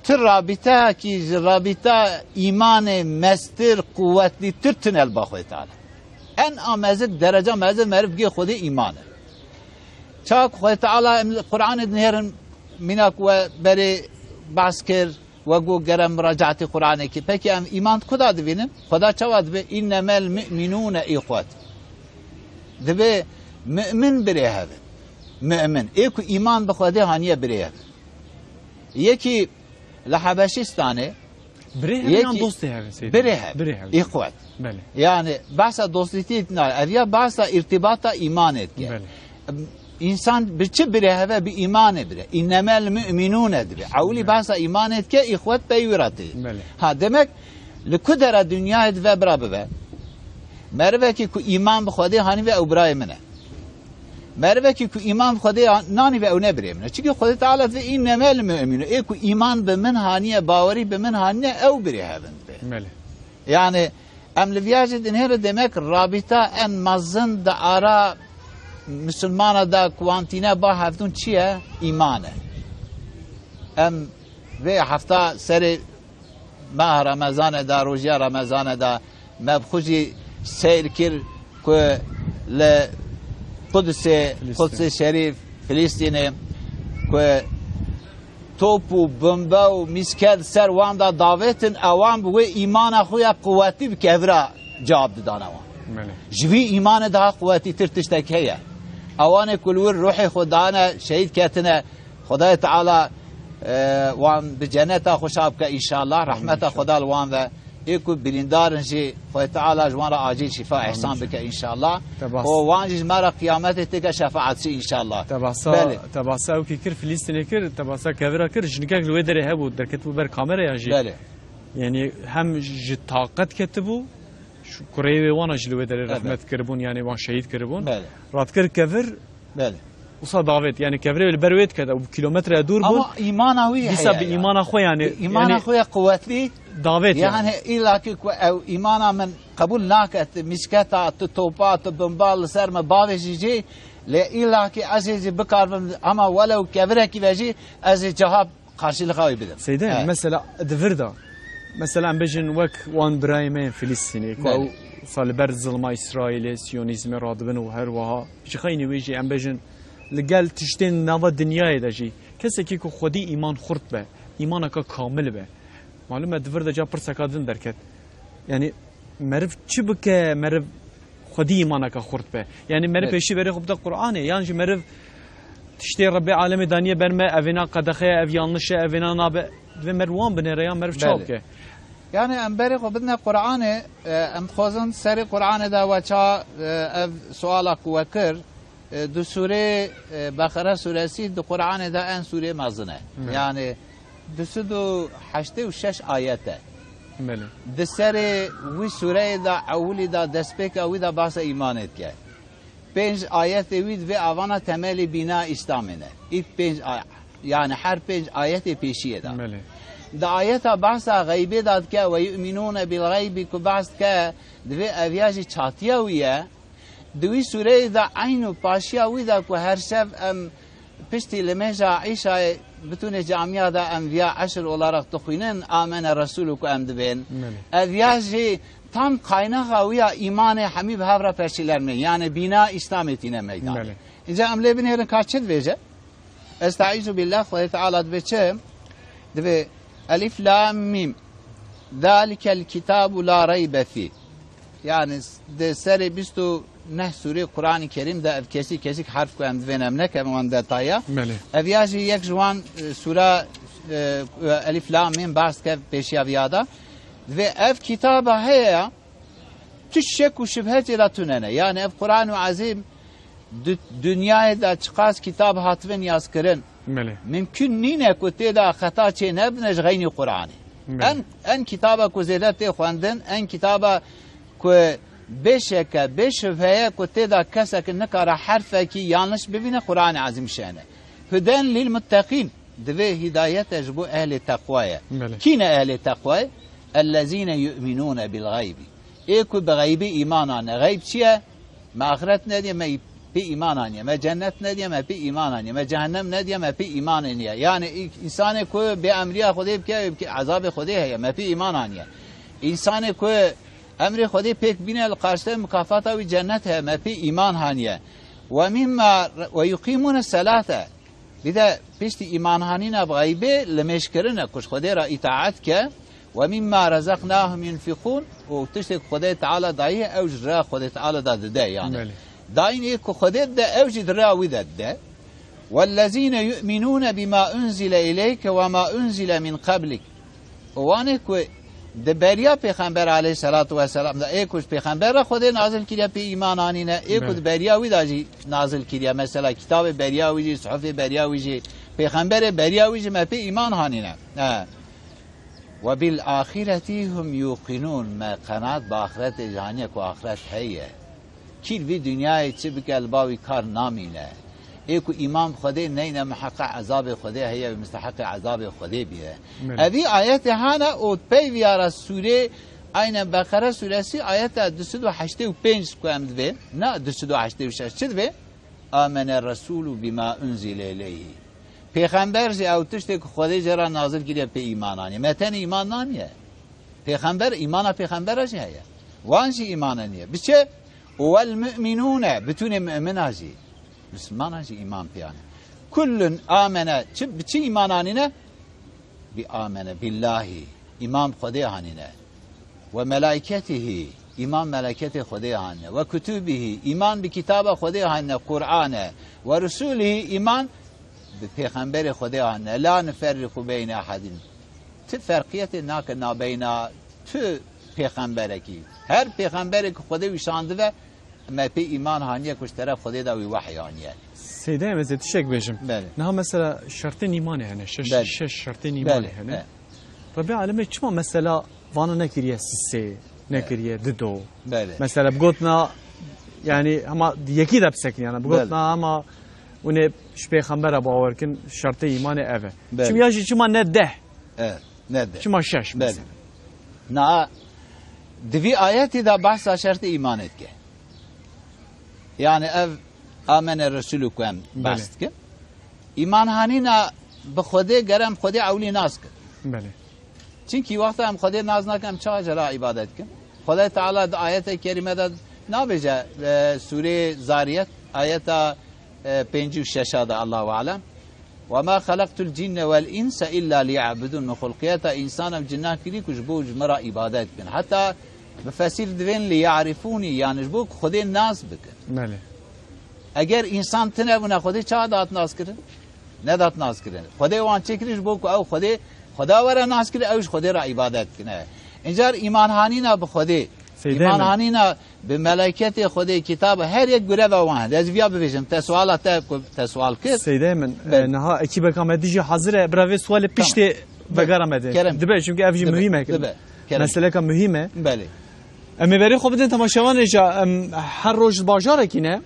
تر رابطه کی رابطه ایمان مستر قوتلی تر تنل با خود تعالی ان آمازد درجه مازد معرف گی خود ایمانه چاک خود تعالی قرآن دنهر مناک و بری بحث کر وگو گرم مراجعت قرآن کی پکی ام ایمان خدا دبینن خدا چواد به انما المؤمنون اخوت دبه مؤمن بره هذا مؤمن ایکو ایمان به خدا هانیه بره یکی لحبشستانه بره هم دوستی هست بره اخوت بله yani bahsa dostiyet ne ya bahsa irtibata iman et ki insan biçi bire heve bir iman bire innemel müminun edire avli bahsa iman et ki ihvet beyvirati ha demek likudera dünya et ve beraber merve ki ku iman bu khodi hani ve ubray mene merve ki ku iman khodi nani ve ona bire mene çünkü khodi taala ve innemel müminun ku iman be men haniye bawari be men haniye ev bire heven yani em liviyacet inher demek rabita en mazın da ara Müslümana da kuantine ba haftun çiye imane em ve hafta seri mah Ramazan da roja Ramazan da mebxuji seyr kir ku le Kudüs Şerif Filistin'e ku topu bomba و میسکل سر وان دا دعوتن اوام و ایمان خویا قوتی بکevra جواب دادن اوان جوی ایمان دا قوتی ترتشتکیه اوان کلور روح خدانا شهید کتنه خدای تعالی وان بجنت خوشاب که ان شاء الله رحمت خدا وان و ایکو بریندارن جی خدای تعالی جوان را عاجل شفا احسان بک ان شاء الله و وان جی مرا قیامت تک شفاعت ان شاء الله تباسا او کی کر فلسطین کر تباسا کبرا کر جنگا لو در هبو در کتبو بر کامera یا جی yani hem طاقت کتبو کوریه وانا جلو در رحمت کربون yani وان شهید کربون رات کر کبر وصا دعوت يعني كبري البرويت كذا وكيلومتر دور بون اما ايمان هوي بسبب ايمان اخو يعني ايمان اخو قوتي دعوت يعني الى او ايمان من قبول ناكت مسكتا توبات بمبال سرما باوجي لا الى كي عزيز بكار اما ولو كبري كي بيجي از جواب karşılık قوي بدل سيدان مثلا دفردا مثلا بجن وك وان برايمين فلسطيني او صال بر ظلم اسرائيل سيونيزم رادبن و هر وها شخيني ويجي ام بجن لقال تشتين نوا دنیای داشی کسی که خودی ایمان خورد به ایمان که کامل به معلومه دور دجا پرسکادن درکت یعنی مرف چی بکه مرف خودی ایمان که خورد به یعنی مرف پیشی بره خوب قرآنه یعنی مرف تشتی رب عالم دانیه برمه اوینا قدخه او yanlışه اوینا نابه و مروان بنره یا مرف چاو که yani ام بره خو بدنا قرآنه ام خوزن سر قرآنه دا وچا سوالک وکر دو سوره بقره suresi دو قرآن دا en سوره مازنه yani دو هشته و شش آیته ده سر وی سوره دا اولی دا دسپک اوی دا بحث ایمانت که 5 آیت وید و اوانا تمل بینا اسلامینه این 5 yani هر 5 آیت پیشیه دا دا آیت بحث غیبی داد که و یؤمنون بالغیب که بحث که دو اویاجی چاتیه ویه دوی سوره دا عینو پاشیا ویدا که هر شب ام پشتی لمجا عیشای بتونه جامعه دا انبیاء 10 olarak تخوینن آمن رسولو که ام دبین اویاجی tam kaynağı ویا ایمان حمیب هفرا پرشیلرمه yani bina İslamiyetine meydan. İnce amle binerin kaçıd vece estaizu billah ve teala dveçe dve elif lam mim zalikel kitabu la raybe fi yani de seri bistu نه سوره قرآن کریم دا کسی حرف کو ام دوینم نه که من دتایا اویاجی یک جوان سوره الف لام میم باست که پیشیا بیادا و اف کتاب هيا تشك وشبهات لا تننه yani ev Kur'an-ı Azim dünyaya da çıkaz kitap hatvin yazkırın mümkün nine kutte da hata çe nebnej gayni Kur'an'ı en kitaba ku zedete khwandin en kitaba ku beşeke beşfeye kutte da kasak nekara harfe ki yanlış bibine Kur'an-ı Azim şene huden lil muttaqin dve hidayet ejbu ehli takvaya kine ehli takvaya ellezine yu'minun bil gaybi eku bi gaybi imanan gayb çiye ma ahiret ne diye me pi imananiye me cennet ne diye me pi imananiye me cehennem ne diye me pi imananiye yani insane ku bi emriya khudi ki azab khudi है me pi imananiye insane ku emri khudi pek bine karşıda mükafata ve cennet है me pi iman haniye ve mimma ve yuqimuna salata بده پشتی ایمان هانینا بغیبه لمشکرنه کش خدا را اطاعت که و مما رزقناهم ينفقون و تشتك خدا تعالى دایه اوج را خدا تعالى داده يعني داینه که خدا ده اوج درا وده والذين يؤمنون بما انزل اليك وما انزل من قبلك وانه که ده بریا پیغمبر علیه الصلاة والسلام ده ایکوش پیغمبر خود نازل کردیا پی ایمان آنینه ایکوش بریا وی داجی نازل کردیا مثلا کتاب بریا ویجی صحف بریا ویجی پیغمبر بریا ویجی ما پی ایمان آنینه و بالآخرتی هم یوقنون ما قناعت با آخرت جهانی که آخرت هیه کیر وی دنیای چه بکه الباوی کار نامینه ایکو ایمان خدا نینه محقق عذاب خدا هیه و مستحق عذاب خدا بیه اوی آیت هانا او پیویارا سوره این بقره سوره سی آیت 285 که امد بی نه 286 چید بی آمن الرسول بما انزل الیه پیغمبر جی او تشتی که خدا جرا نازل کریه پی ایمانانی متن ایمان نانیه پیغمبر ایمان پیغمبر جی هیه وانجی ایمانانیه بچه والمؤمنون بتون مؤمن جی مسلمان هجی ایمان پیانه کل آمنه چه ایمان آنینه؟ بی آمنه بالله ایمان خدا هانینه و ملائکته ایمان ملائکت خدا هانینه و کتبه ایمان به کتاب خدا هانینه قرآنه و رسوله ایمان به پیغمبر خدا هانینه لا نفرق بین احد تو فرقیت ناکنا بین تو پیغمبره کی هر پیغمبر که خدا ویشانده و ما پی ایمان هانیه کش طرف خدا داوی وحی هانیه سیده مزید شک بجم نه مثلا شرط ایمانه هنه شش شرط ایمانه هنه ربی عالمه چما مثلا وانا نکریه سه نکریه دو مثلا بگوتنا يعني هما يكيد بسكني أنا بقولنا هما ونش بيخمبر باور كن شرط إيمان أبى شو ياجي شو ما نده نده شو ما شش مثلا نا دفي آيات إذا بحث شرط إيمانك يعني آمن الرسول كم بحث كم إيمان هانينا بخوده گرم خوده اولی ناز کن بله چونکی وقت هم خوده ناز نکم چه جرا عبادت کن خدا تعالی د آیت کریمه داد نابجه سوره زاریت آیت 56 ده الله اعلم وما خلقت الجن والانس الا ليعبدون مخلوقات انسان و جنات کلی کش بوج مرا عبادت کن حتی بفسیر دوین لیعرفونی یعنی بو خوده ناز بکن بله اگر انسان تنه خوده چه داد ناز کرد نداد ناز کردن خدا وان چکریش بو کو او خدا ور ناز کرد اوش خدا را عبادت کنه اینجا ایمان هانینا به خدا ایمان هانینا به ملائکت خدا کتاب هر یک گره و وان از بیا ببیشم تسوال کرد سیده من نها اکیب کامدیجی حاضر برای سوال پیشت بگرامده دبه چون که افجی مهمه مسئله که مهمه بله اما بری خوب بدین تماشاوان هر روز بازار کینه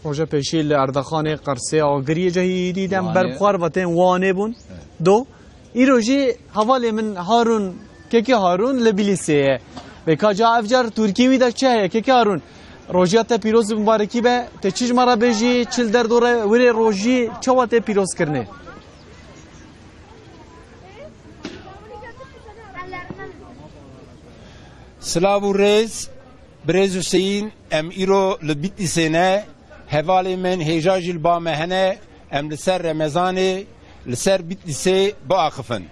روزه پیشی اردخان قرصه آگری جایی دیدم برخوار و تن وانه بون دو این روزی حوالی من هارون که هارون لبیلیسه به کجا افجار ترکی ویدا چه که هارون روزیات پیروز مبارکی به تچیج مرا بجی چل در دوره وری روزی چوات پیروز کرنه سلاو ریز برز حسین ام ایرو لبیتی سنه حوالی من هجاج البا مهنه ام لسر رمضان لسر بیت لسه با آخفن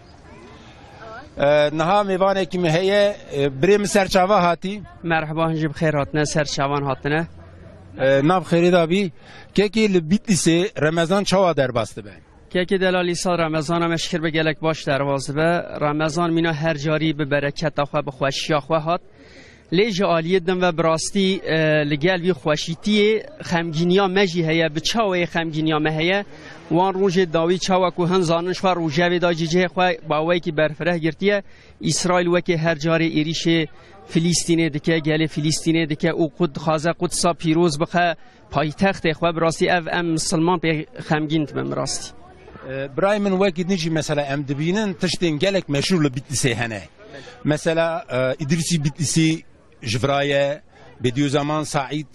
نها میوانه که مهیه بریم سرچاوه هاتی مرحبا هنجی بخیر هاتنه سرچاوان هاتنه ناب خیری دابی که لبیت لسه رمضان چوا در باسته بین که دلالی سال رمضان هم اشکر به گلک باش در وازه رمضان مینا هر جاری به برکت آخواه بخوشی آخواه هات لیج عالیه دم و براستی لگل وی خوشیتی خمگینیا مجی هیا به چاوی خمگینیا مهیا وان روز داوی چاوا کو هنزانش و روزه دا جیجه خو باوی کی برفره گرتیه اسرائیل وکی هر جاری ایریش فلسطین دکه گله فلسطین دکه او قد خازه قدس پیروز بخه پایتخت خو براستی ام مسلمان به خمگین تم براستی برای من وقت نجی مثلا ام دبینن تشتین گلک مشهور لبیتسی هنه مثلا ادریسی بیتسی جفرايه بديو زمان سعيد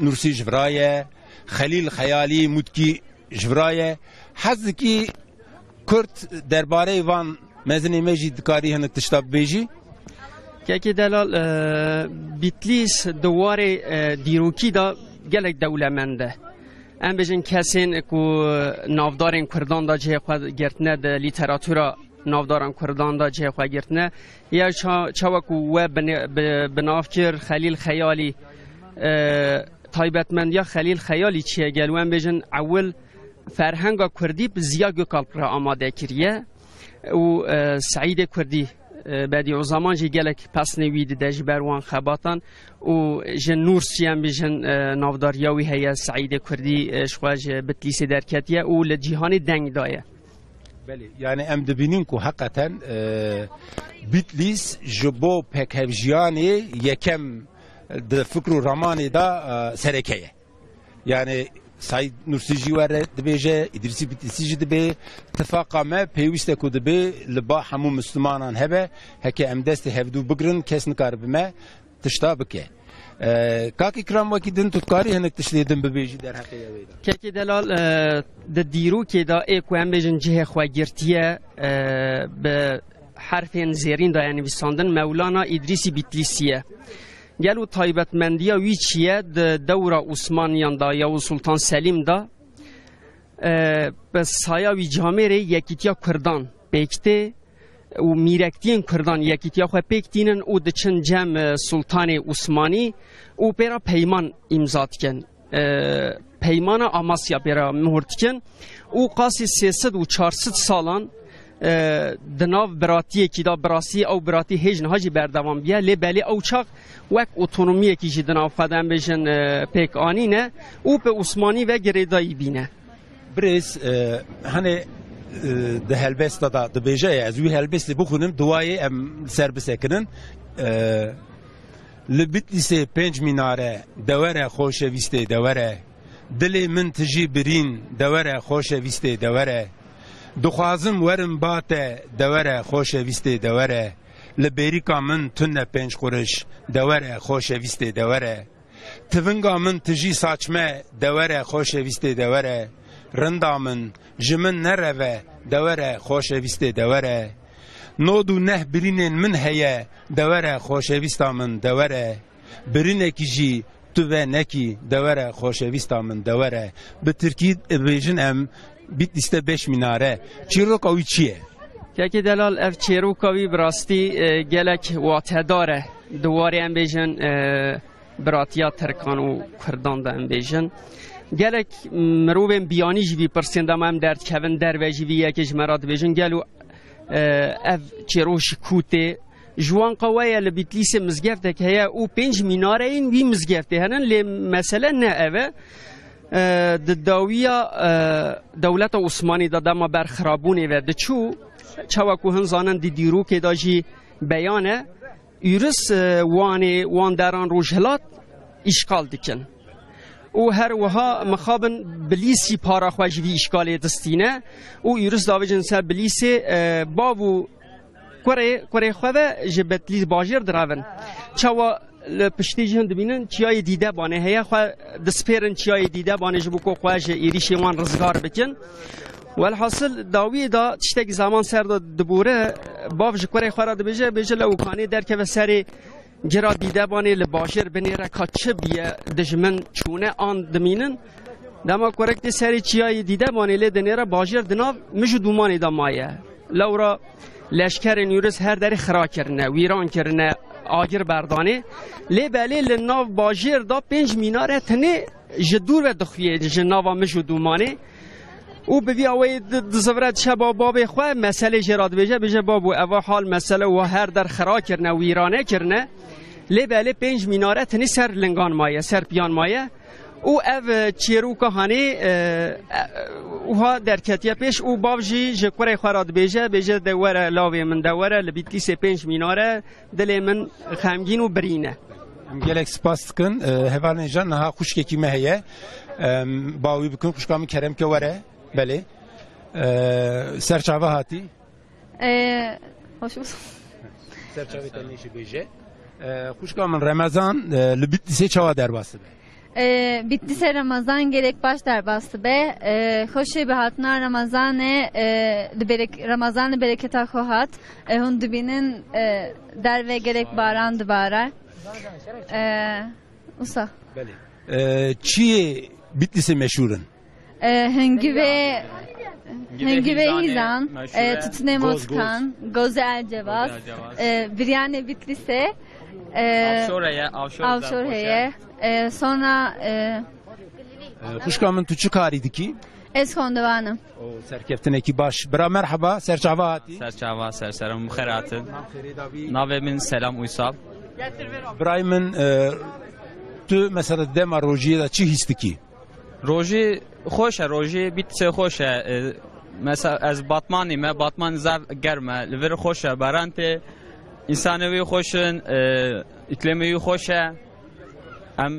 نورسي جفرايه خليل خيالي متكي جفرايه حزكي كرت درباري وان مزني مجد كاري هن تشتاب بيجي كي دلال بيتليس دواري ديروكي دا جلك دولة منده ام بجن کسین کو نافدارن کردان دا جه خود گرتنه د لیتراتورا نافدارن کردان دا جه خود گرتنه یا چاوکو و بنافکر خلیل خیالی تایبەتمەندیا خلیل خیالی چیه گلو ام بجن اول فرهنگا کردی بزیا گوکالپ را آماده کریه و سعید کردی بدیع زمان جی گلک پس نوید دج بروان خباتان و جن نور سیام بجن نافداریاوی هیا سعید کردی شواج بتلیس درکتیه و لجیهان دنگ دایه. بله یعنی ام دبینیم که حقیقتا بتلیس جبو پکهوجیانی یکم د فکر و رمان دا سرکیه یعنی سعید نورسی جواره دبیجه ادریسی بتلیسی جی دبی اتفاقا ما پیوسته کو دبی لبا همو مسلمانان هبه هکه ام دست هفدو بگرن کس نکار بما تشتا بکه کاکی کرام وکی دن تودکاری هنک تشلیدن ببیجی در حقیقه ویدا کاکی دلال د دیرو که دا ایکو ام بیجن جه خواگرتیه به حرفین زیرین دا یعنی بساندن مولانا ادریسی بتلیسیه گلو تایبەتمەندیا وی چیه دورا عثمانیان دا یا سلطان سلیم دا به سایه وی جامعه یکیتیا کردان پیکته و میرکتین کردان یکیتیا خواه پیکتینن او دچن جمع سلطان عثمانی او پیرا پیمان امضا کن پیمان آماسیا پیرا مهرت کن او قاسی 300 و 400 سالان دناو براتی کی دا براسی او براتی هجن هاجی بردوام بیا لی بلی او چاق وک اتونومی کی دناو خدام بجن پیک آنینه او به عثمانی و گریدایی بینه برز هنه ده هلبست دا ده بیجه از وی هلبست بخونم دوای ام سر بسکنن لبتلیسه 5 میناره دوره خوش ویسته دوره دل من تجی برین دوره خوش ویسته دوره دخوازم ورم باته دوره خوش ویسته دوره لبریکا من تنه 5 قرش دوره خوش ویسته دوره تونگا من تجی ساچمه دوره خوش ویسته دوره رندا من جمن نروه دوره خوش ویسته دوره نودو نه برینن من هیه دوره خوش ویستا من دوره برینه کی جی تو و نکی دوره خوش ویستا من دوره به ترکی بیجن ام بیت لیسته 5 میناره چیروکاوی چیه؟ که دلال اف چیروکاوی براستی گلک واته داره دواری ام بیجن براتیا ترکان و کردان دا ام بیجن گلک مروبین بیانی جوی پرسیندم هم درد کون در و جوی یکیش مراد بیجن گلو اف چیروش کوته جوان قوایه لبیت لیسه مزگفته که هیا او 5 میناره این وی مزگفته هنن لی مثلا نه اوه داویا دولت عثمانی دا دما برخرابونه و دچو چاوکو هنزانن دیرو که داجی بیانه یورس وان دران روجهلات اشکال دیکن او هر وها مخابن بلیسی پارا خواجوی اشکال دستینه او یورس داوی جنسه بلیسی بابو کره خواه جبت لیس باجر دراون چاوا پشتی جهان دبینن چیای دیده بانه هیا خواه دسپیرن چیای دیده بانه جبو که خواهش ایریشی وان رزگار بکن والحاصل داوی دا تشتک زمان سر دا دبوره باف جکوره خواه را دبیجه بیجه لوکانه در که و سری جرا دیده بانه لباشر بنیره که چه بیه دجمن چونه آن دمینن دما کرکتی سری چیای دیده بانه لی دنیره باشر دناو مجو دومانی دا مایه لورا لشکر نیورس هر داری خرا کرنه ویران کرنه آگر بردانه لی بله لناو باجیر دا 5 میناره تنه جدور و دخویه جناوا مجو دومانه او بوی اوی دزورت شبا باب خواه مسئله جراد بیجه بابو اوا حال مسئله و هر در خرا کرنه ویرانه کرنه لی بله 5 میناره تنه سر لنگان مایه سر پیان مایه او او چیروکا هانی اوها در کتیه پیش او بابجی جکوره خوراد بیجه دوره لاوی من دوره لبیت لیسه 5 میناره دل من خمگین و برینه گلک سپاس کن هوان جان نها خوشکی مهیه باوی بکن خوشکامی کرم که وره بله سرچاوه هاتی خوش بود سرچاوه تنیشی بیجه خوشکامن رمضان لبیت لیسه چاوا در باسه Bittiyse Ramazan gerek baş derbastı be. Hoşe bir hatna Ramazan bereket akohat. Hun dibinin der ve gerek baran dibara. Usa. Çiye Bitlis'e meşhurun. Hıngi ve Hizane, İzan, meşhure, Tutune Moskan, Goze Ercevaz, Biryane Bitlis'e, Avşorhe'ye, sonra Kuşkamın tuçu kariydi ki. Eskondavanım. Serkeftineki baş. Bra merhaba. Serçava hati. Serçava, serserim, xeratın. Navemin selam Uysal. Braymin tu mesela dema rojiye da çi histi ki? Roji خوشه روژی بیت سه خوشه مثلا از باتمانی ما باتمان زر گرمه لور خوشه برانته انسانوی خوشن اقلیمی خوشه ام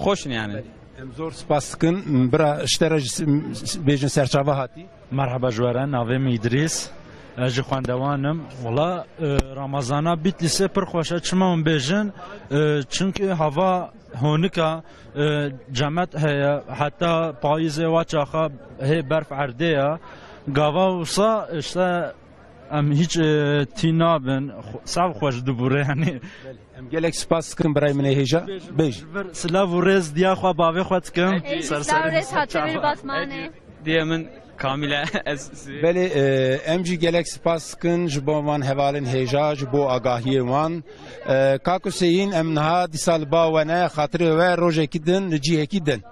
خوشن yani. Em zor spastıkın bira işlere bejin serçava hati. Merhaba jwara navem İdris. Ji xwendewanim wala Ramazana Bitlis'e pir xweş e çima hûn bêjin çünkü hava honika cemet heye hatta payizê waça xwe hê berf erdê ye gava wisa işte em hiç tî nabin sav xweş dibûre yani Em gelek spastıkın biraymin heja bej. Silav û rêz diya xwe bavê xwe dikim Stavres Hatevir Batmane. Diyemin Kamile Beli emci gelek spastıkın jibovan hevalin heja jibo agahiye wan Kaku seyin em niha disal bawana xatirê ve rojekî din cihekî din.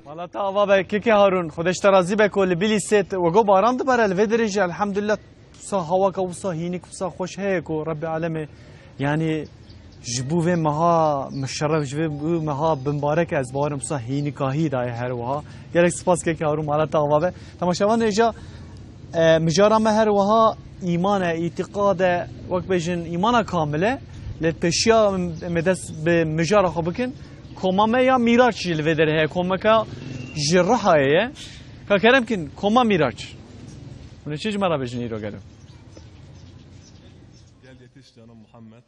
Valla ta ava be keke Harun Xudeş terazi be ko li Bilisê wego baran dibere li vê derêjê elhamdülillah wisa hawaka wisa hînik wisa xweş heye ku Rabbi alemê yani ji bo vê meha müşerref ji vê meha bimbarek ez barim wisa hînikahî daye her wiha gelek spas keke Harun mala ta ava be temaşavan êja mijara me her wiha îmane îtiqade wek bêjin îmana kamile li peşiya me dest bi mijara xwe bikin koma me ya mîraç jî li vê derê heye komeka ji Rihayê ye ka kerem kin koma mîraç hûn ê çi ji me re bêjin îro gelem Gel yetiş canım Muhammed.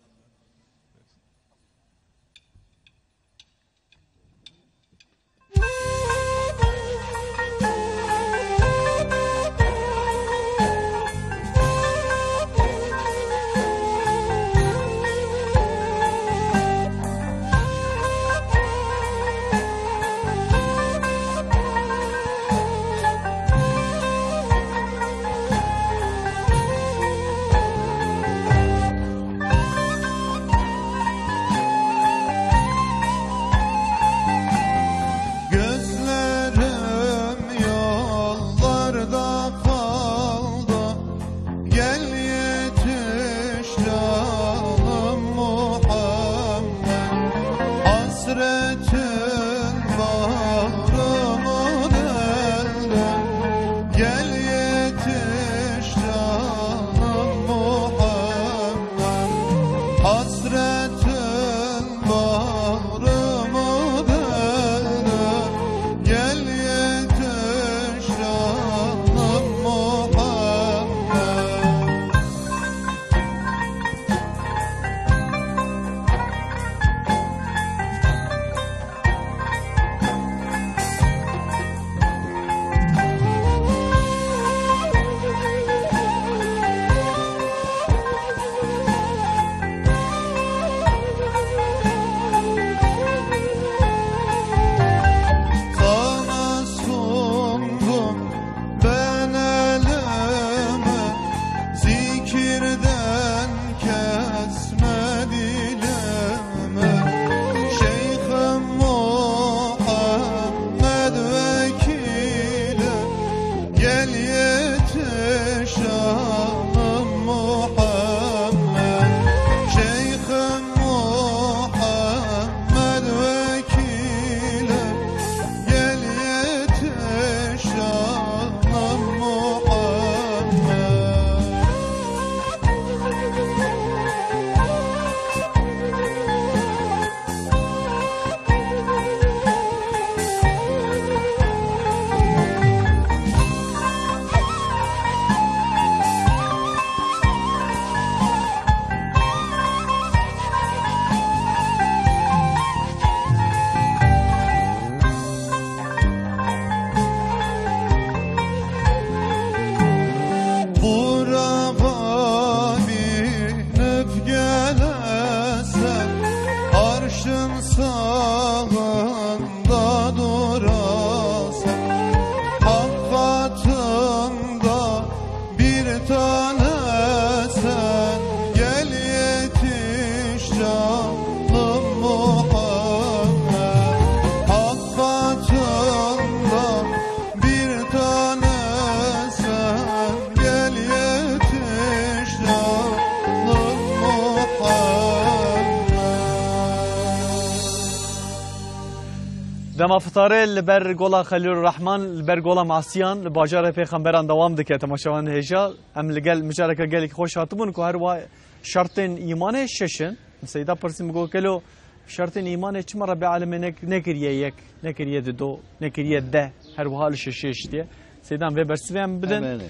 دما فتاره لبر گولا خلیل الرحمن لبر گولا معصیان لباجار پیغمبران دوام دکه تماشاوان هجا ام لگل مشارکه گلی خوش هاتبون که هر وای شرط ایمان ششن سیدا پرسیم گو کلو شرط ایمان چه مره به عالم نکریه یک نکریه دو نکریه ده هر وحال ششش دیه سیدان و برسیم بدن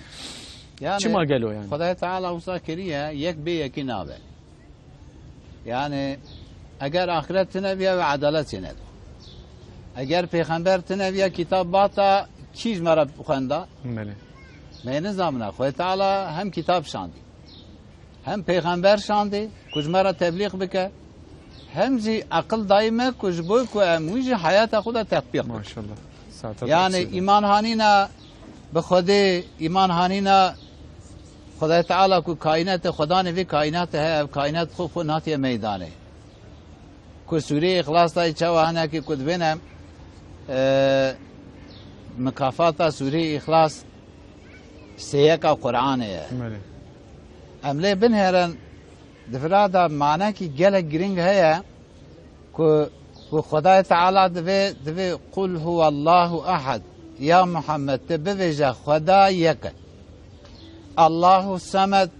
چه ما قالوا يعني خدای تعالی وصا کریه یک به یکی نابه یعنی اگر آخرت تنبیه و عدالت ند اگر پیغمبر تنبیه کتاب باتا چیز مرا بخونده من نظامنا خدای تعالی هم کتاب شاندی هم پیغمبر شاندی کج مرا تبلیغ بکه هم زی عقل دائمه کج بوی که امویج حیات خود تطبیق ماشاءالله یعنی ایمان هانینا به خود ایمان هانینا خدای تعالی کو کائنات خدا نے بھی کائنات ہے کائنات خوب ناتی میدان ہے کو سوره اخلاص تا چوانا کی کد بینم مکافات سوره اخلاص سیاق قرآن ہے عمله بنهرن دفرادا معنی کی گله گرینگ ہے کو خدای تعالی دوی قل هو الله احد یا محمد تبویجه خدا یک الله الصمد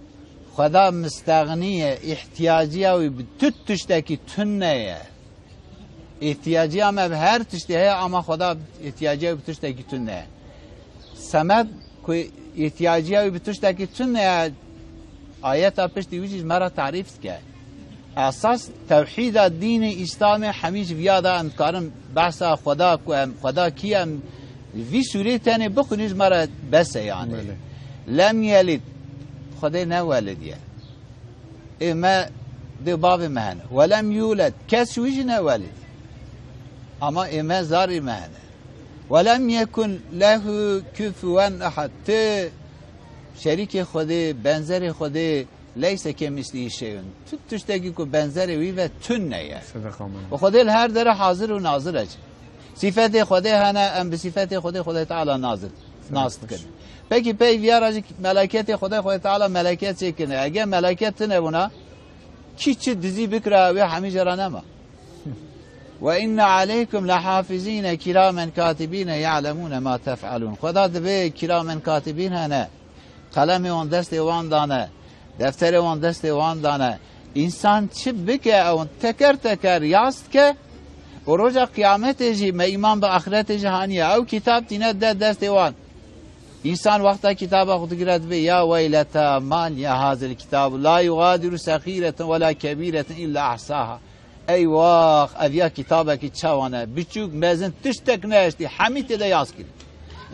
خدا مستغنیه احتیاجیه و تشتکی تنه احتیاجی هم به هر تشتیه اما خدا احتیاجی و تشتکی تنه صمد که احتیاجی و تشتکی تنه آیت پشتی ویچیز مرا تعریف کرد اساس توحید دین اسلام همیشه بیاده انکارم بحث خدا کیم وی سوره تاني بخونيش مرة بس يعني لم يلد خدي نوالدية إما دي باب مهنة ولم يولد كسويش نوالد أما إما زار مهنة ولم يكن له كفوا أحد شريك خدي بنزر خدي ليس كمثله شيء تشتكي كو بنزر ويفا تنية وخدي الهر در حاضر وناظر أجل صفت خدا هنه ام به صفت خدا تعالی نازل کنه پکی پی ویاراج ملائکت خدا تعالی ملائکت چه کنه اگه ملائکت نبونا چی دیزی بکره و همیشه را نما و ان علیکم لحافظین کراما کاتبین یعلمون ما تفعلون خدا دبه کراما کاتبین هنه قلم اون دست وان دانه دفتر اون دست وان دانه انسان چه بکه اون تکر یاست که و روز قیامت جی ما ایمان به آخرت جهانیه او کتاب تینه دست وان انسان وقتا کتاب خود گرد به یا ویلتا من یا هذا الكتاب لا یغادر صغیرة ولا کبیرة الا احصاها ای واخ اویا کتابه که چوانه بچوک مزن تشتک نشتی حمیت ده یاز کرد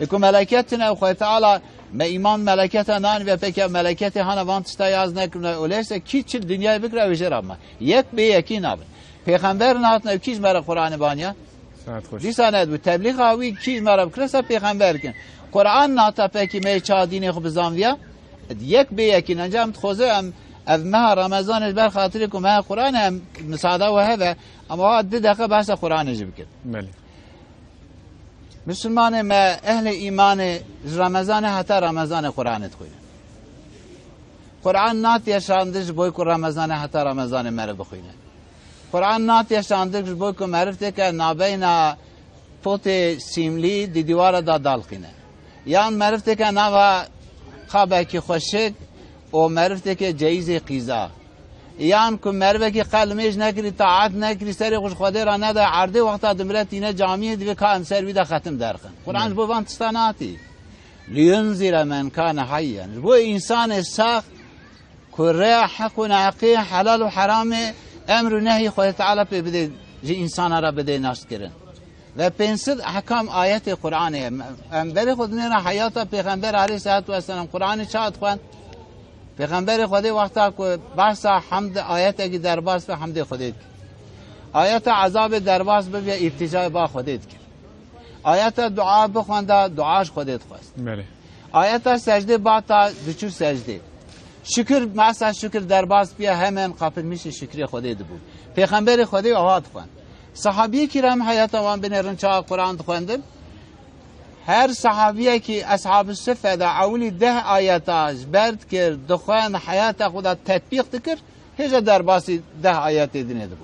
اکو ملکتنا و خواهی تعالی ما ایمان ملکت نان و پکر ملکت هانا وان تشتا یاز نکنه اولیسه کی چل دنیای بکره ویجر اما یک به یکی نابن پیغمبر نهات نو کیش مرا قرآن بانیا دیساند بود تبلیغ هاوی کیش مرا بکرسا پیغمبر کن قرآن نهات پکی می چا دین خوب زانویا یک به یکی نجام خوزه ام اف ماه رمضان بر خاطر کو ماه قرآن ام مساعده و هذا اما ده دقیقه بحث قرآن جب کرد بله مسلمان ما اهل ایمان رمضان حتی رمضان قرآن تخوی قرآن نات یشاندش بوی کو رمضان حتی رمضان مر بخوینه قرآن نات یشاندش بوی کو معرفته که نابینا پوت سیملی دی دیوار دا دالخینه یان معرفته که نوا خوابه که خوشک و معرفته که جایز قیزا یان که معرفته که قلمش نکری طاعت نکری سری خوش خواده را نده عرده وقتا دمرت اینه جامعه دیوه که امسر ویده ختم درخن قرآن بو وانتستاناتی لینزیر من کان حیا بو انسان ساخت که ره حق و نعقی حلال و حرام امر و نهی خود تعالی پی بده جی انسان را بده نشت کرن و پنسد احکام آیت قرآنه انبر خود نیره حیات پیغمبر علیه صلات و السلام قرآن چاد خوان پیغمبر خود وقتا که بحث حمد آیت اگه درباس به حمد خودت آیت عذاب درباس به ارتجاع با خودت کرد آیت دعا بخوانده دعاش خودت خواست بله آیت سجده با تا دچور سجده شکر مثلا شکر درباس بیا همین قابل میشه شکر خودت بود پیغمبر خودی آواد خوان صحابی کرام حیات وان بنرن چا قرآن خواندن هر صحابیه که اصحاب الصفه دا اولی 10 آیات از برد کرد دخوان حیات خود تطبیق کرد هیچ درباسی 10 آیات دینه بود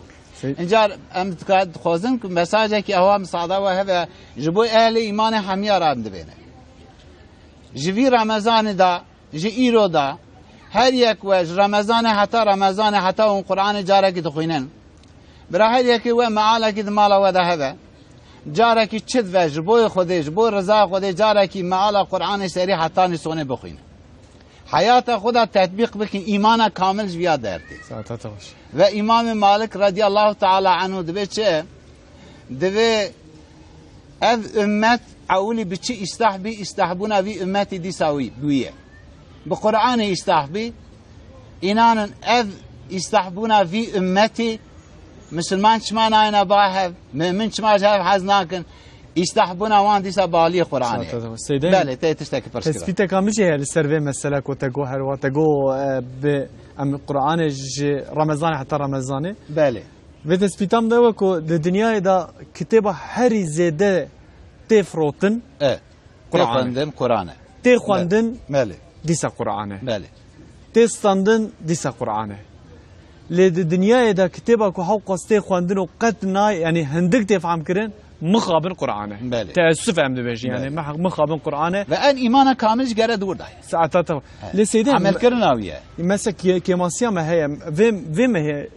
انجار ام تقاد خوزن که مساجه که اوام صعدا و هوا جبوی اهل ایمان همیار ام دبینه جوی رمضان دا جی ایرو دا هر یک وج رمضان حتی اون قرآن جاره که تخوینن برا هر یکی و معاله که مالا و ده هوا جاره که چد وج جبوی خودش جبوی رضا خودش جاره که معاله قرآن سری حتی نسونه بخوینه حیات خدا تطبیق بکن ایمان کامل جویاد درتی و امام مالک رضی الله تعالی عنه دبی چه دبی اذ امت اولی بچی استحبونا وی امتی دی ساوی بویه بقرآن استحبی اینان اذ استحبونا وی امتی مسلمان چما ناینا باهب من چما جهب حز ناکن استحبونا وان دیسا بالی قرآن بله تشتاك برشكرا تسبيتا كامجي هي السيرفي مثلا كوتاغو هر وتاغو ب ام قرآن رمضان حتى رمضان بله و تسبيتام ده كو الدنيا دا كتابه هر زياده تفروتن قرآن تخواندن بله دیسا قرآن بله تستاندن دیسا قرآن لد الدنيا دا كتابه كو حق قصتي خواندن وقد نا يعني هندك تفهم كرن مخابن قرآنه بله تأسف هم دبیجی یعنی مخابن قرآنه و ان ایمان کاملش گره دور دای ساعتات لسیده عمل کرناویه مثلا کماسیا ما هي ویم هي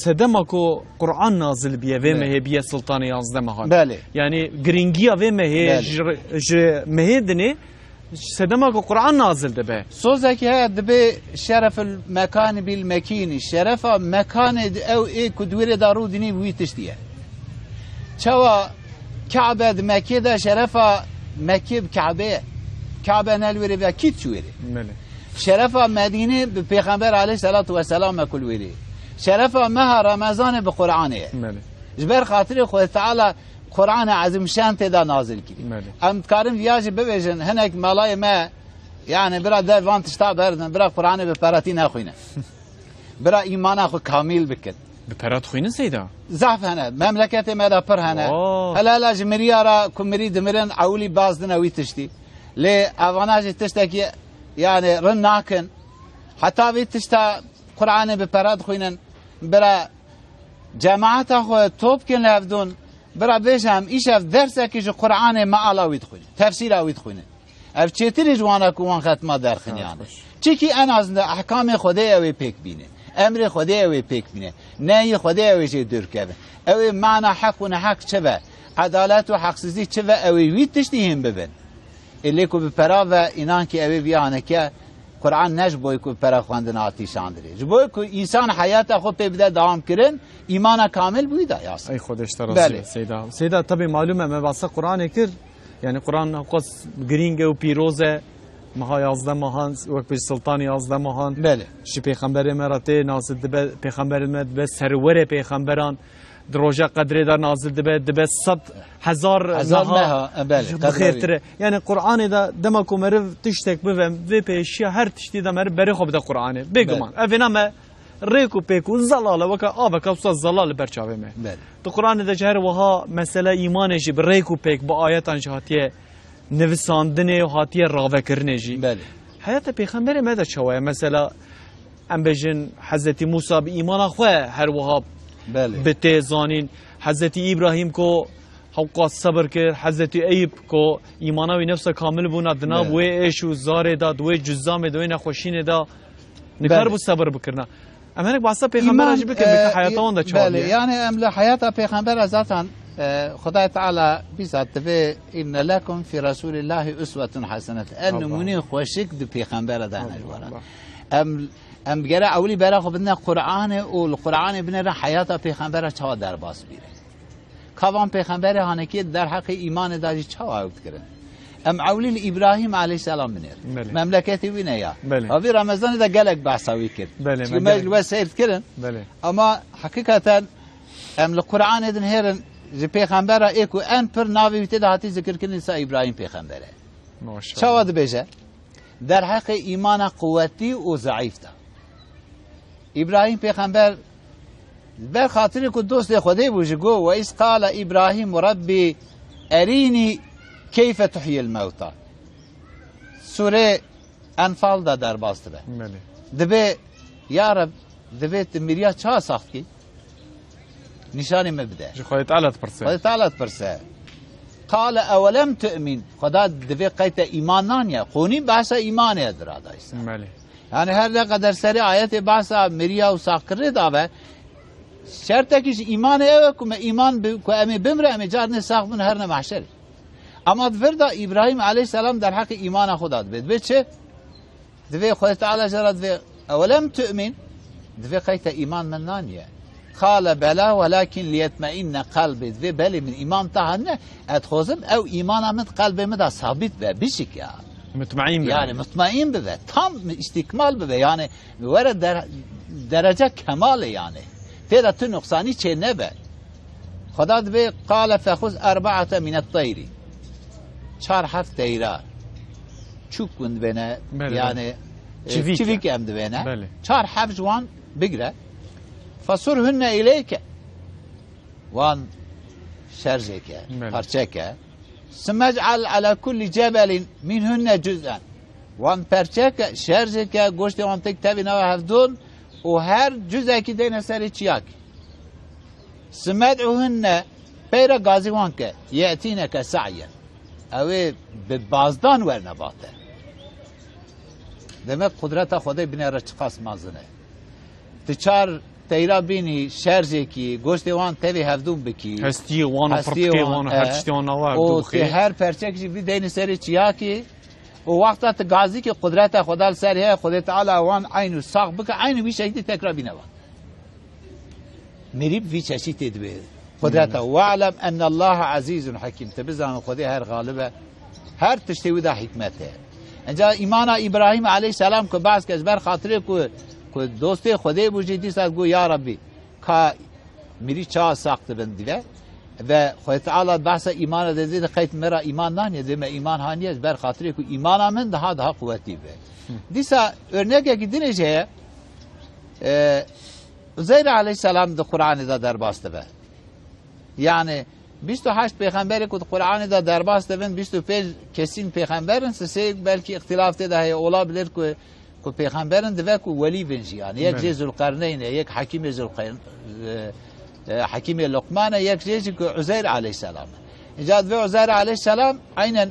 سدما کو قرآن نازل بیه ویم هي بیه سلطان 11 ماه بله یعنی گرینگیا ویم هي مهدنی سدما کو قرآن نازل دبه سوزك هي دبي شرف المكان بالمكين شرف مكان او اي كدوير دارو دني ويتشتيه چوا كعبة مكة ده شرفة مكة بكعبة كعبة نالوري بها كيت شويري شرفة مدينة ببيغمبر عليه الصلاة والسلام كل ويري شرفة مها رمضان بقرآنه جبر خاطر خود تعالى قرآن عظيم شان تدا نازل كي ام تكارم فياجي ببيجن هناك ملاي ما يعني برا ده وان تشتاق بردن برا قرآن ببراتين اخوينا برا ايمان اخو كامل بكت بپرات خوینن سیدا ضعف هنه مملکت ما پر هنه هلا لا جمریارا کمری دمرن اولی بازدن اوی تشتی لی اواناج تشتکی يعني رن ناكن حتى وی تشتا قرآن بپرات خوینن برا جماعت اخو توب کن لفدون برا بیشم ایشف درسه که جو قرآن ما علاوید خوینن تفسیر اوید خوینن اف چیتری جوانا کوان ختما در خنیان چیکی ان از احکام خدا اوی پیک بینه امر خدا اوی پیک بینه نه خدا اوی چه دور کنه اوی معنی حق و حق چه عدالت و حقسازی چه اوی وی تشتی هم ببین الی کو بپرا و اینان که اوی بیانه که قرآن نش بوی کو بپرا خواندن آتیشان داره جبوی کو انسان حیات خود پی بده دوام کرن ایمان کامل بویده یاس ای خودش ترازی سیدا طبی معلومه مباحث قرآن کر یعنی قرآن قص گرینگ و پیروزه مها 11 ماهان وقت به سلطان 11 ماهان بله شی پیغمبر مرته نازل دبه پیغمبر مد به سرور پیغمبران دروجه قدر دار نازل دبه 100,000 ماها بله بخیرتره یعنی قرآن دا دمکو مرو تشتک بفهم و پیشی هر تشتی دا مرو بری خوب دا قرآنه بگمان اوینا ما ریکو پیکو زلاله وکا آبکا وسط زلال برچاوه مه تو قرآن دا جهر وها مسئله ایمانش به ریکو پیک با آیتان جهاتیه نویساندنه و هاتیه راوه کرنه جی بله حیات پیغمبر ماذا شویه مثلا ام بجن حضرت موسی به ایمان خواه هر وها بله بتزانین حضرت ابراهیم کو حق صبر کرد حضرت ایوب کو ایمانوی نفس کامل بونا دناب و ایش و زار داد و جزام دوی نخوشین دا نکار بو صبر بکرنا ام هنک واسه پیغمبر اجی بکن به حیاتون دا چاله بله یعنی ام حیات پیغمبر ذاتن خدای تعالی بیزاد به ان لکم فی رسول الله اسوه حسنه ان نمونه خوشک د پیغمبر دانه ام بگره اولی برای خب بدنا قرآن و القرآن بنره حیات پیغمبر چه در باس بیره کاوان پیغمبر هانکی در حق ایمان داشت چه عود کردن ام اولی ابراهیم علیه السلام بنر مملکتی وینه یا اوی رمضان دا گلک بحثاوی کرد که مجلس سیرت کردن اما حقیقتا ام القرآن دن هرن ز پیغمبر ایکو ام پر ناوی ویته دهاتی ذکر کردن سا ابراهیم پیغمبره چه عود بیشه در حق ایمان قوتی و ضعیف ده ابراهیم پیغمبر بر خاطر که دوست خدای بوجه گو و ایس قال ابراهیم ربی ارینی کیف تحیی الموتى سوره انفال دا در باسته به دبه یا رب دبه تمیریا چه ساخت کی نشاني مبدأ خواهي تعالى تبرسه خواهي تعالى تبرسه قال أولم تؤمن خدا دفي قيت إيمانان يا قوني بحث إيمان يدر هذا مالي يعني هر قدر سري آيات بحث مريا وساقر دابه شرطه که ایمان اوه که ایمان که امی بمره امی جار نساق من هر نمحشر اما فردا ابراهیم علیه السلام در حق ایمان خدا بید بید چه؟ دوی خود تعالی جرد دوی اولم تؤمن دوی قیت ایمان من نانیه قال بلا ولكن ليطمئن قلبي دوی بلی من ایمان تهنه ادخوزم او ایمان من قلبي مدا ثابت به بشک یا مطمئن يعني مطمئن به تام استكمال به يعني ورد درجه کمال يعني تیرا تو نقصانی چه نبه خدا دوی قال فخذ 4 من الطير 4 طيره چوک کند بینه یعنی چویک هم دوینه 4 جوان بگره فصرهن الیک وان شرجك پرچک ثم اجعل على كل جبل منهن جزءا وان پرچک شرجك گوشت وان تکتبی نو هفدون و هر جزء که دینه سری چیاک سمدعوهن پیرا گازیوان که یعتینه که سعیه اوه به بازدان ورنباته demek kudreta Xwedê binêre çiqas mazine ti çar teyra bînî şerzekî goştê wan tevê hevdûn bikî hestiyê wan pirtkê wan her tiştê wan nawa û ti her perçek jî vî deynê serê çiyakî û wexta tu gazî ki kudreta Xweda li ser heye Xwedê Teala wan eyn û sax bike eyn û vî şekilî tekrar bîne wan mirîb vî çeşîtê dibe kudreta we'lem enne Allaha azîzun hakîm te bizanî Xwedê her galib her tiştê wî da hikmet heye اینجا ایمان ابراهیم علیه السلام که بعض کس بر خاطره که دوستی خدای بوجی دیست گو یا ربی که میری چا ساخت بندیله و خدای تعالی بحث ایمان دیده خیت مرا ایمان نانیه دیمه ایمان هانیه بر خاطره که ایمان من daha قوتی به دیسا örnek ki dinece Uzeyr علیه السلام ده قرآن ده در باسته به yani 28 پیغمبری که قرآن دا درباست دبن 25 کسین پیغمبرن سه بلکه اختلاف ده هی اولا بلر که پیغمبرن دوه که ولی بنجی یعنی یک جز القرنین یک حکیم لقمان یک جزی که عزیر علیه السلام اینجا دوه عزیر علیه السلام عینا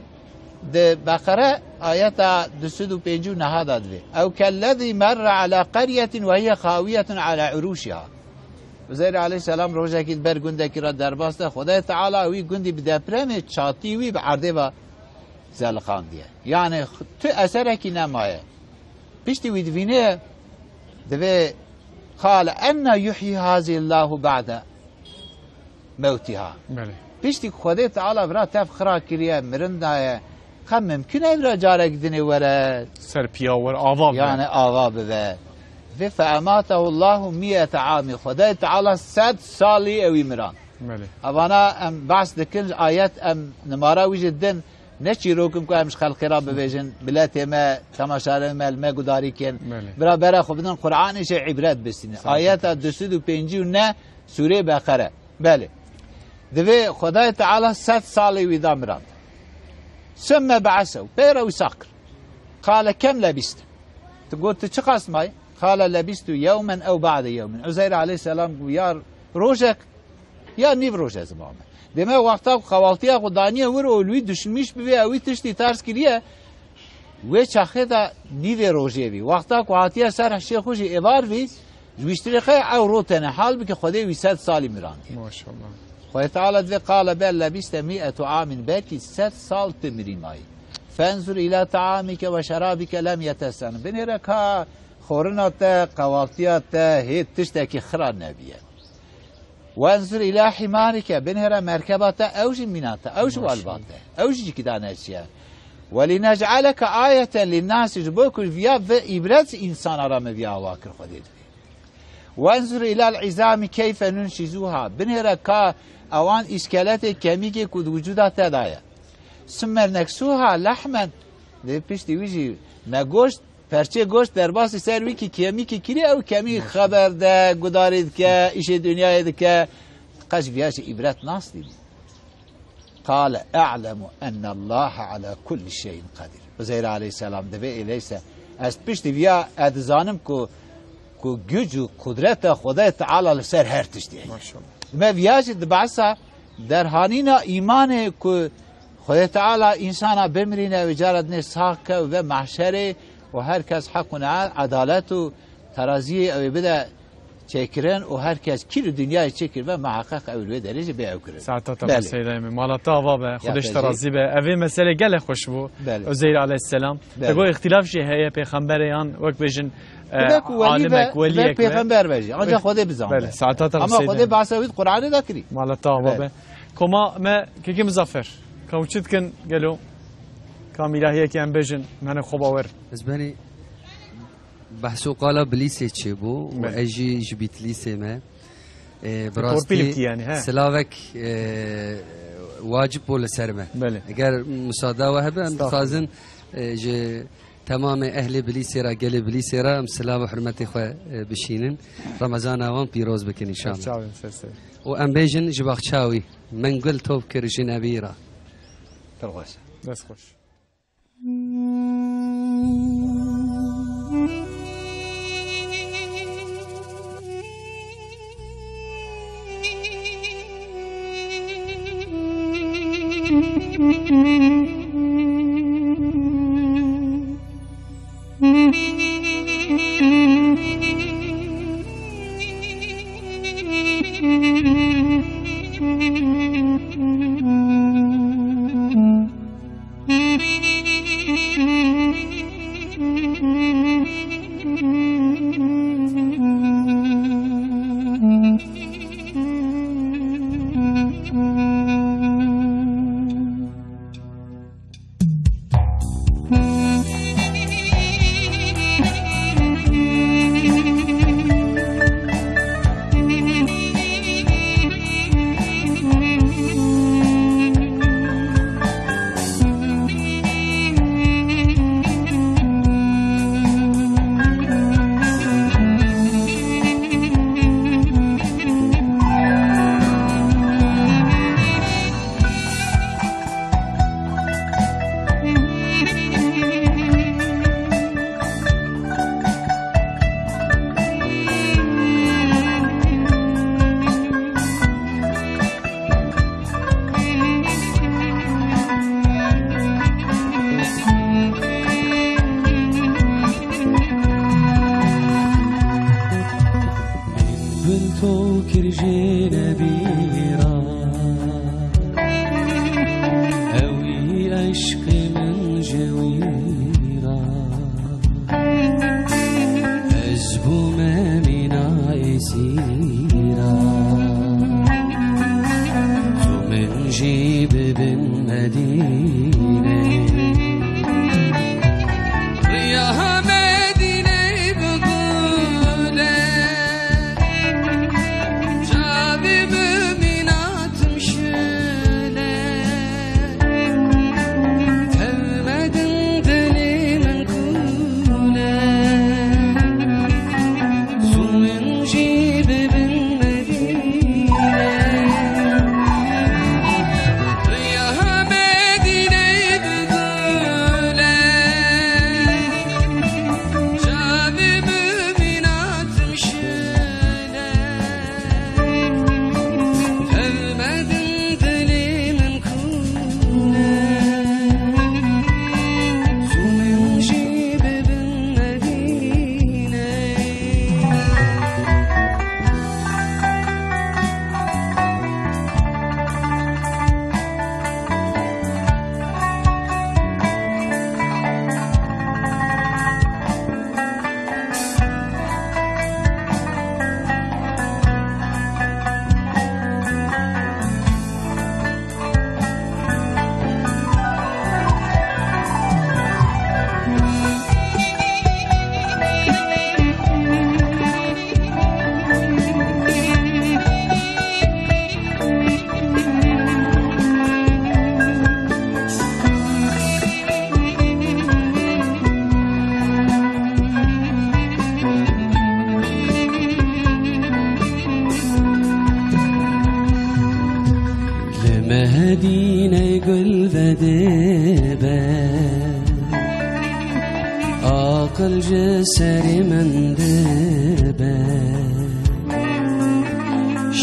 ده بقره آیت 205 نهاد دوه او کالذی مر على قریت و هی خاویت على عروشها Uzeyr aleyhisselam roja ki ber gündeki ra derbasta Xwedê Teala wî gundî bi depremê çatî wî bi erdê ve zelxan diye. Yani tu eserekî nemaye. Piştî wî divîne divê qale enna yuhyi hazillahu ba'de mevtiha. Piştî Xwedê Teala vira tev xira kiriye mirin daye hem mümkün e vira carek dinê were ser piya wer ava yani ava bibe. ve fe'amatahu Allahu 100 عام Xwedê Teala 100 salî ew miran. Evana em bahs dikin ayet em nimara wî ji din ne çîrokim ku em ji xelkê re bibêjin biletê me temaşarê me li me gudarî kin bira bera xwe bidin Qur'anê jê ibret bisîne ayeta 205 ne Sûrê Beqere belê divê Xwedê Teala 100 salî wî da miran sümme be'asew pêra wî sakir qale kem lebîst tu got tu çi qas may قال لبست يوما أو بعد يوم عزير عليه السلام يا روجك يا نيف روجه زمان دما وقتا خوالتيا قدانيه ورو لوي دشمش بي او تشتي تارس كليه و چاخدا نيف روجه بي وقتا قواتيا سر شيخوجي ايوار وي جويشتريخه او روتنه حال بك خدي 100 سال ميران ما شاء الله خدای تعالی قال بل لبست 100 عام باقي 100 سال تمري ماي فانظر الى طعامك وشرابك لم يتسن بنركا خورناته قوالتياته هي تشتكي خرا نبيه وانظر الى حمارك بنهر مركباته اوج مناته اوج والباته اوج كدانشيا ولنجعلك آية للناس جبوك فيا إبرز إنسان رام فيها واكر خديد وانظر إلى العظام كيف ننشزوها بنهر كا اوان إشكالات كميكي كود وجودات دايا ثم نكسوها لحما ده بيشتي ويجي نگوشت پرچه گوشت در باسی سروی که کمی که کری او کمی خبر ده گدارید که ایش دنیای ده که قش بیاش عبرت ناس دید قال اعلم ان الله على كل شيء قدير Uzeyr aleyhisselam de ve eleyse از پشت بیا ادزانم کو gücü kudrete Xwedê Teala li ser her tiştî. Maşallah. ما فياج دبعسا در هانينا إيمانه كو خدا تعالى إنسانا بمرينا وجارد نساك ومحشره وهر کس حق و عدالت و ترازی او بده چکرن و هر کس کی دنیای چکر و محقق او به درجه به او کرد. ساعتها بسیده مالتا و خودش ترازی به اوی مسئله گله خوش بو. عزیر علیه السلام. تقول اختلاف شيء هي پیغمبریان وقت بيجن عالمك وليك پیغمبر بيجي. آنجا خدا بزن. بله ساعتها اما خدا بعثوید قرآن دکری. مالتا و كما ما كي مزفر كوچت كن قالوا كاميلا هي كان بيجن من خباور زباني بحثو قال بليسي تشيبو واجي جبت ليسي ما براستي يعني سلاوك واجب ولا سرمه اگر مساعده وهبه متخازن جي تمام اهل بليسي را قال بليسي را سلام وحرمتي خو بشينن رمضان اوان بيروز بكن ان شاء الله وام بيجن جباخشاوي من قلت توب كرجين ابيرا ترغش بس خوش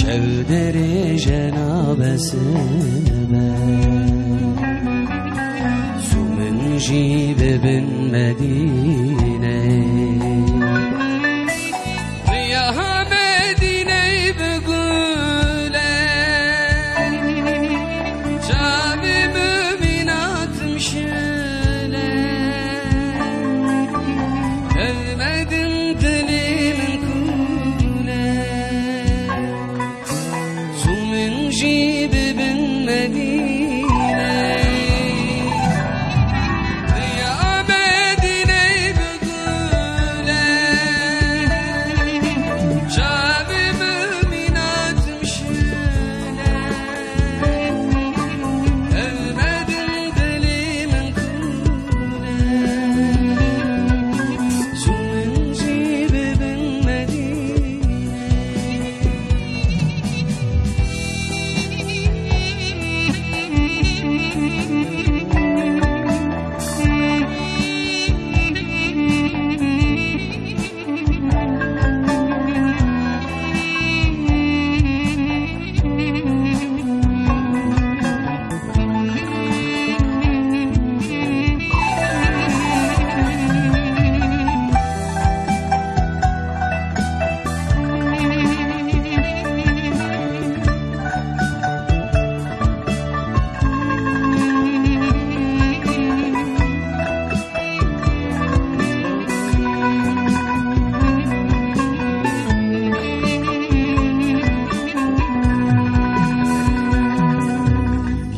شودر جناب سبا سومن جيب بن مدينة رياها مدينة بقول شعب مؤمنات مشيلة المدن تلي من كولة سومن جيب بن مدينة رياها مدينة بقول شعب مؤمنات مشيلة المدن تلي من كولة سومن جيب بن مدينة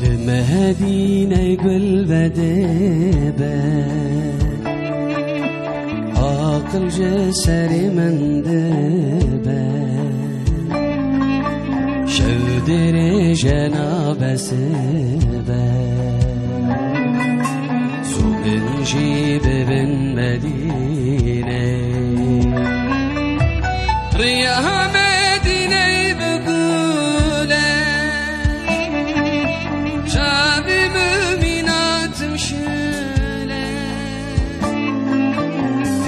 لمدينة يقول بديبة عاقل جسري مندبة شودر جناب سبا سومن جيب بن مدينة رياها مدينة بقول شعب مؤمنات مشيلة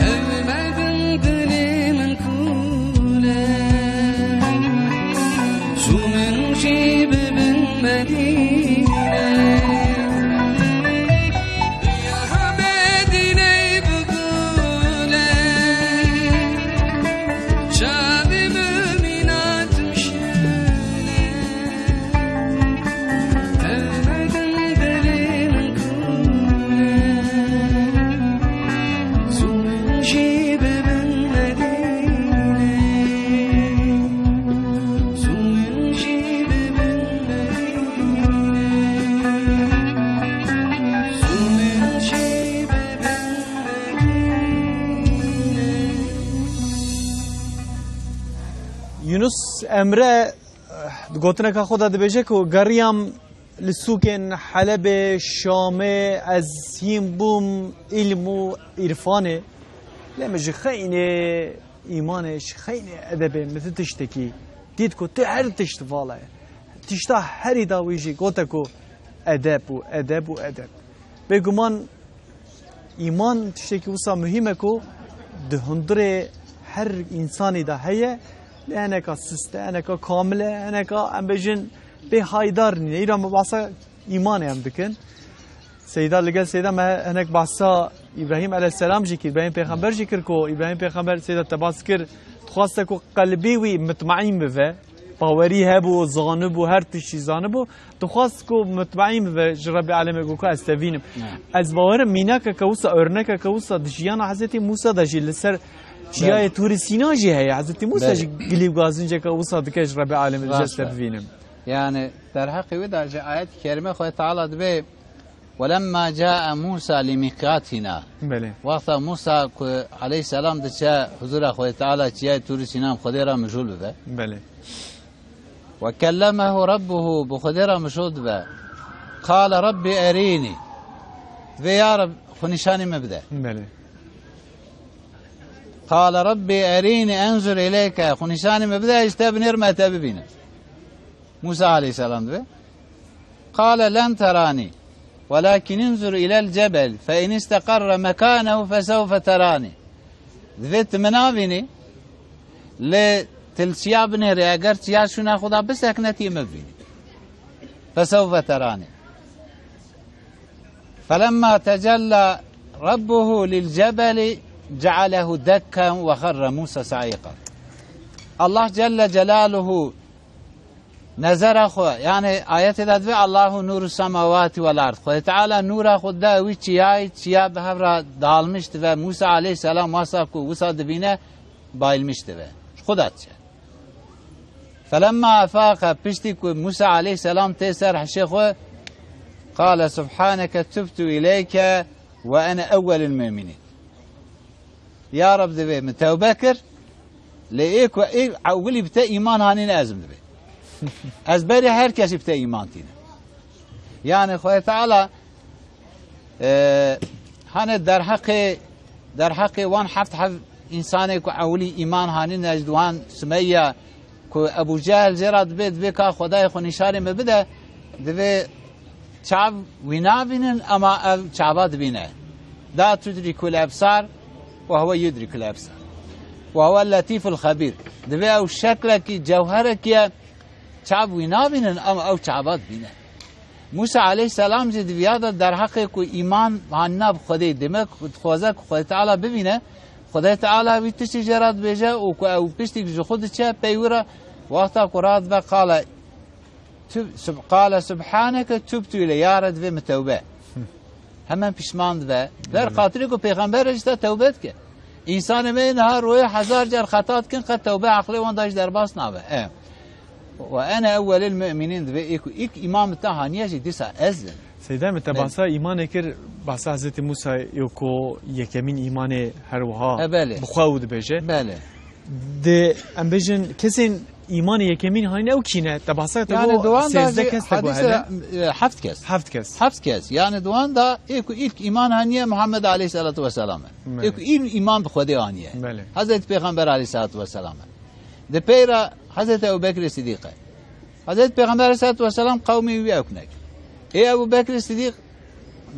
المدن تلي من كولة سومن جيب بن مدينة رياها مدينة بقول شعب مؤمنات مشيلة المدن تلي من كولة سومن جيب بن مدينة سومن جيب بن مدينة سومن جيب بن مدينة یونس امره گوتنه که خدا دبیجه که گریم لسوکن حلب شامه از هیم بوم علم و عرفانه لمج خیلی ایمانش خیلی ادبه مثل تشتکی دید که ته هر تشت واله تشتا هری داویجی گوته که ادب و ادب و ادب بگمان ایمان تشتکی وسا مهمه که ده هندره هر انسانی ده هیه لأنك سسته أنك كاملة أنك أم بجن بهايدارني إيران مبعثة إيماني أم بكن سيدا لقال سيدا ما هناك بعثة إبراهيم عليه السلام جيكر إبراهيم پیغمبر جيكر كو إبراهيم پیغمبر سيدا تباس كر تخواست كو قلبي وي مطمئن بفه باوري هبو زانبو هر تشي زانبو تخواست كو مطمئن بفه جرب عالمه كو استفينم از باور ميناك كوسا أرنك كوسا دجيانا حضرت موسى دجي لسر جیای توری سینا جی هی حضرت موسی گلیب گازن جه که وصل دکش رب العالمین جست بینم يعني در حق ودا جاء آيات كريمة خوي تعالى دبي ولما جاء موسى لميقاتنا بله وقت موسى عليه السلام دچا حضور خوي تعالى جاء توري سينام خديرا مجول به بله وكلمه ربه بخديرا مشود به قال ربي أريني يا رب خنشاني مبدأ بله قال ربي أريني أنظر إليك خنشاني مبدأ استبنر ما تببينا موسى عليه السلام ده قال لن تراني ولكن انظر إلى الجبل فإن استقر مكانه فسوف تراني ذات منابني تلسيا بنهري اگر سيا شنا خدا بسكنتي مبيني فسوف تراني فلما تجلى ربه للجبل جعله دكا وخر موسى صعيقا الله جل جلاله نظر خو يعني آيات دادوه الله نور السماوات والارض خو تعالى نور خود دا وی چیا به هر دالمشت و موسی علیه السلام واسه کو وسا دبینه بایلمشت و خودت فلما افاق پشتی کو موسی علیه السلام تسر حشخو قال سبحانك تبت اليك وانا اول المؤمنين يا رب دبي من توبكر ليك اولي بتا ايمان هاني لازم دبي از بری هر کسی بتا ایمان تینه یعنی خدای تعالی هانه در حق وان حفت انسانی که اولی ایمان هانی نجدوان سمیه که ابو جهل زیراد بید که خدای خو نشاره مبده دوی چعب وینا بینن اما چعبات بینه دا تدرك الابصار وهو يدرك الابصار وهو اللطيف الخبير دوی او شکلکی جوهرکی چعب وینا بینن اما او چعبات بینن موسی علیه السلام جد بیاد در حق کو ایمان هنب خدای دمک خوازه خدای تعالی ببینه خدای تعالی وی تشی جرات بجه او کو او پشتی جو خود چه پیورا وقتا قرات و قال سبحانك تبت الى یا رد و متوبه همان پشماند و در خاطر کو پیغمبر اجتا توبه که انسان من هر روی هزار جر خطات کن قد توبه عقلی وان داش در باس نابه وأنا أول المؤمنين إيك إمام تهانية جديسة أزل سيدا متى باسا إيمان كر باسا حضرت موسى يوكو يكمين إيمان هروها بخاود بيجه بله ده أم بيجن كسين إيمان يكمين هاي أو كينه تباسا يعني دوان سيزده كس تبو حفت كس يعني دوان دا إيك إيمان هانية محمد عليه الصلاة والسلام إيك إيمان بخودي هانية حضرت پیغمبر عليه الصلاة والسلام ده پیرا حضرت ابو بکر صدیق حضرت پیغمبر علیه السلام قومی وی اکنک ابو بکر صدیق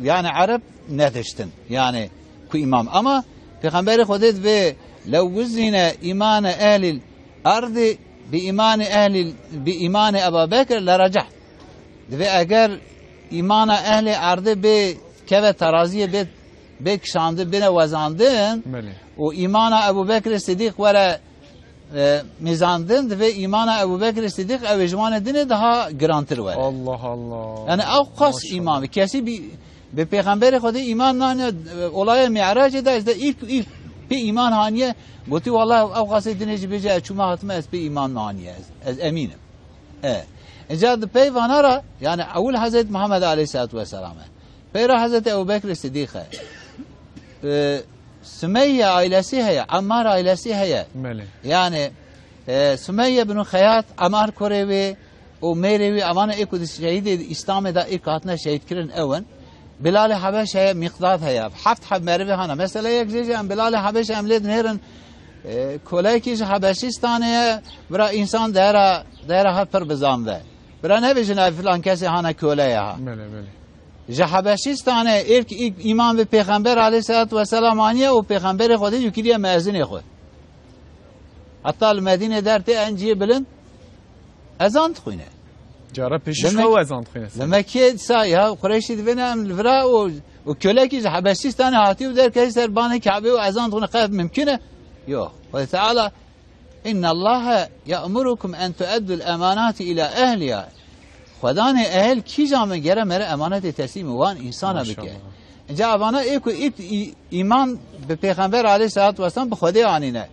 يعني عرب ندشتن يعني كو امام اما پیغمبر خودت به لو وزن ايمان اهل الارض بايمان ابو بکر لرجح ده اگر ایمان اهل ارض به که ترازی به بکشانده بنه وزاندن و ایمان ابو بکر صدیق ولا میزاندن و ایمان ابو بکر صدیق او اجمان دین daha گرانتر وره الله الله yani او خاص ایمان کسی به پیغمبر خدا ایمان نه olay معراج ده از ilk به ایمان هانیه گفتی والله او خاص دینج بجا چما hatma از به ایمان هانیه از امینم اینجا ده پیوانارا yani اول حضرت محمد علیه السلام پیرا حضرت ابو بکر صدیق سمية عائلسي هي عمار عائلسي هي يعني سمية بن خياط عمار كوريوي وميريوي أمانة إيكو دي شهيد إسلام دا إيك هاتنا شهيد كرن أون بلال حبش هي مقداد هي حفت حب مربي هانا مثلا يك جيجي أم بلال حبش أمليد نهرن كولايكيش حبشيستانية برا إنسان دايرا هات پر بزام ده برا نبيجنا فلان كسي هانا كولايها جحبشیستانه ilk ایمان به پیغمبر علیه السلام آنیه و پیغمبر خودی جو کلیه مأذن خود حتی المدینه درته انجیه بلند ازان تخوینه جارا پیشش خو ازان تخوینه لما که سا یا قریشی دوینه ام الفرا و کله کی جحبشیستانه هاتی و در کسی سربانه کعبه و ازان تخوینه قیب ممکنه یو خود تعالی ان الله یأمرکم ان تؤدوا الامانات الى اهلها خدان اهل کی جامعه گره مره امانت تسلیم وان انسان بکه اینجا اوانه ایک ایمان به پیغمبر علیه السلام به خدا آنینه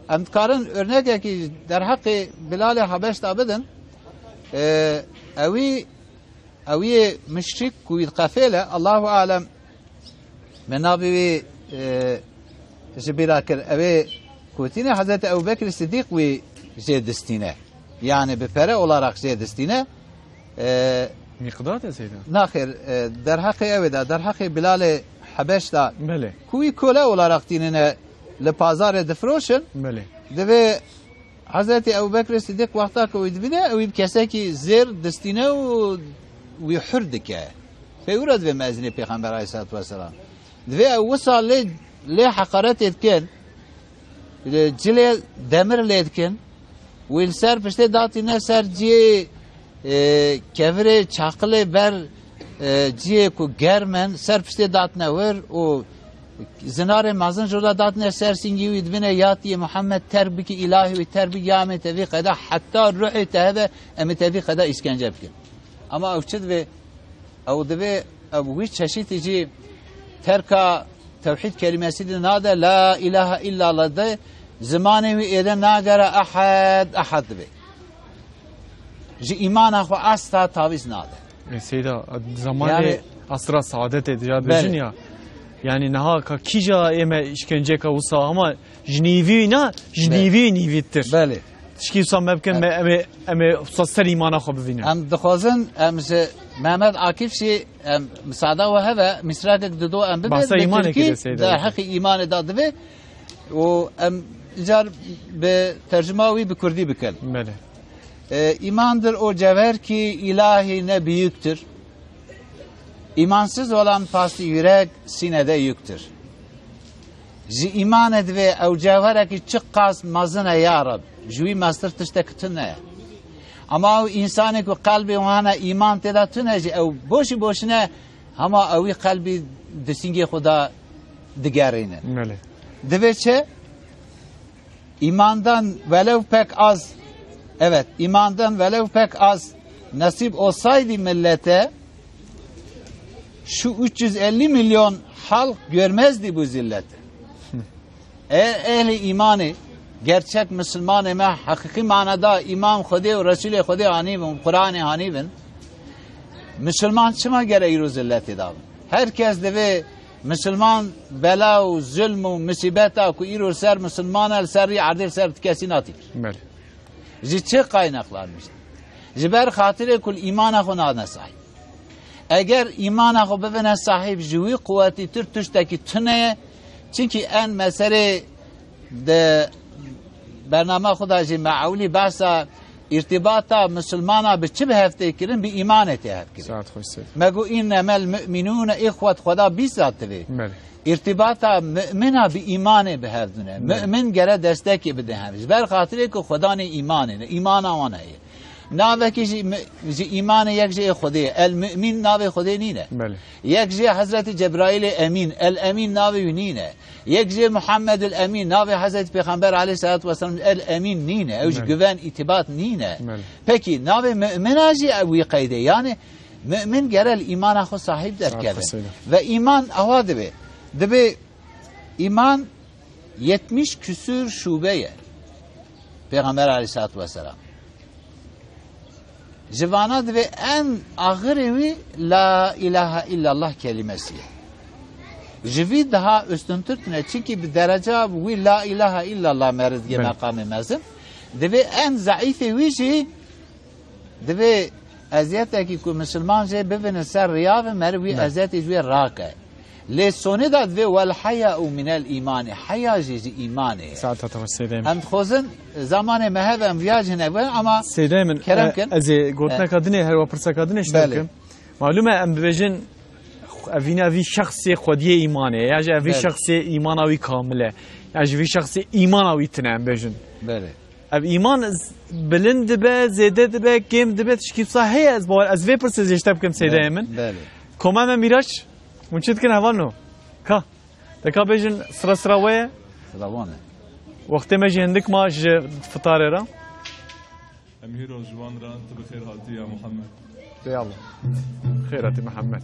امتکارن örnek ki در حق بلال حبش تابدن اوی مشرک کوید قفله الله اعلم من نبی جبرا کر اوی کوتینه حضرت ابوبکر صدیق و زیدستینه yani به پره olarak زیدستینه مقداد سيدنا ناخر در حق اودا در حق بلال حبش دا بله کوی کوله olarak دیننه لپازار دفروشن بله دوی حضرت ابوبکر صدیق وقتا که ویدبینه اوی کسی که زیر دستینه و حرد که فیورد به مزنی پیغمبر علیه السلام دوی وصل لی حقارت ادکن جلی دمر لیدکن ویل سر پشته داتی نه سر جی کفره چاقله بر جی کو گرمن سر پشته دات نه ور و زنار مازن جودا دات نه سر سینگی و دبنه یاتی محمد تربی کی الهی و تربی یام تبی قدا حتی روح تهبه ام تبی قدا اسکنجه بکن اما اوچد و او دبه او وی چشیتی جی ترکا توحید کلمesi de nada la ilahe illallah de zamanı ve eden nagara ahad be. Ji iman akhu asla taviz nada. Seyda zamanı asra saadet edeceği bejin ya. Yani naha ka kija eme işkence ka usa ama jnivi na jnivi nivittir. Bale. Şki sam mümkün eme sasser iman akhu bevine. Am dakhazın am Mehmet Akif şey müsaade ve heve misrakek dedo am Bahsa iman ekide Seyda. Da hakiki iman edadı ve o am jar be tercümavi bi Kurdi bikel. Bale. İmandır o cevher ki ilahi ne büyüktür. İmansız olan pası yürek sinede yüktür. Ji iman ed ve o cevhere ki çıkkas mazına ya Rab. Jui master tiştekitine. Ama o insanı ki kalbi ona iman teda tüneci o boşu boşuna ama o kalbi desinge Xuda digerine. Bale. Deveçe imandan velev pek az evet imandan velev pek az nasip olsaydı millete şu 350 milyon halk görmezdi bu zilleti. Ehli imanı gerçek Müslüman eme hakiki manada İmam Xuda ve Resulü Xuda hanibin Kur'an-ı hanibin Müslüman çıma gereği o zilleti davın. Herkes de ve Müslüman bela ve zulm ve musibeta ku iro ser Müslüman el seri adil ser tkesinati. Bale. Çe kaynaklarmış. Jiber hatire kul iman akuna nasahib. Eğer iman akhu bevene sahip jüvi kuvveti tür tüşteki tüneye çünkü en mesele de برنامه خدا جی معولی بحثا ارتباطا مسلمانا به چه به هفته کرن به ایمانت هفته ساعت خوش سید مگو اینما المؤمنون اخوت خدا بیزات توی ارتباطا مؤمنا به ایمان به هفته مؤمن گره دستکی بده همش بر خاطره که خدا نه ایمانه ایمان آنه ناوه که جی ایمان یک جی خدا المؤمن ناوه خدا نینه یک جی حضرت جبرائیل امین الامین ناوه نینه یک جی محمد الامین ناوه حضرت پیغمبر علیه الصلاه و السلام الامین نینه اوج güven itibat nine peki nave mümin ji evi qayde yani mümin gerel iman xo sahip der kevin ve iman avade be iman 70 küsür şubeye Peygamber aleyhissalatu vesselam Civanat ve en ağır evi la ilahe illallah kelimesi. Civi daha üstün tutma çünkü bir derece bu la ilahe illallah merzge makamı mezim. Deve en zayıf evi şey deve aziyete ki Müslüman şey bevene ser riya ve mervi aziyete jwe raka. Le sonida ve vel haya min el iman haya ji iman. Saat tavsiyedim. Hem xozun zamanı mehvem viyajine ve ama Seydemin az gotna kadine her vapırsa kadine işlerim. Malume em bejin evina vi şahsi xodiye imanı ya vi şahsi imanavi kamile ya vi şahsi imanavi tnem bejin. Bele. Ev iman bilind be zede be kem de be tşkip sahi az ve pırsa işte kem seydemin. Bele. Komam miraç Munçit kin havanno. Ka. Deka bejin sıra sıra ve. Sıravane. Vakti me jendik ma fıtare ra. Emir o jwan ra tu bi khair hati ya Muhammed. Ya Allah. Khairati Muhammed.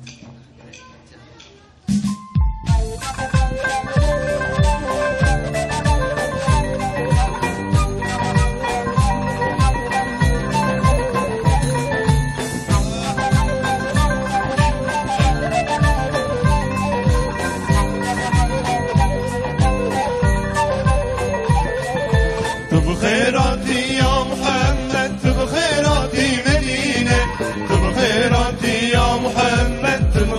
محمد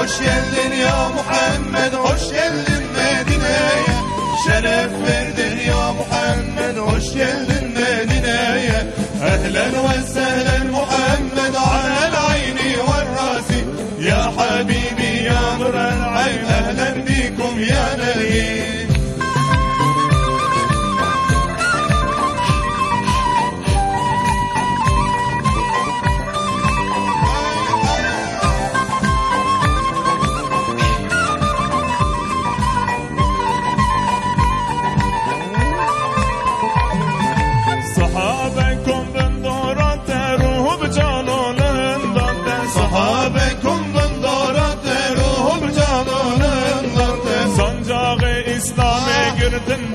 hoş geldin ya Muhammed, hoş geldin Medine'ye. Şeref verdin ya Muhammed, hoş geldin Medine'ye. Ehlen ve sehlen Muhammed alel ayni ve rasi. Ya habibi ya nurel ayn, ehlen bikum ya nebi.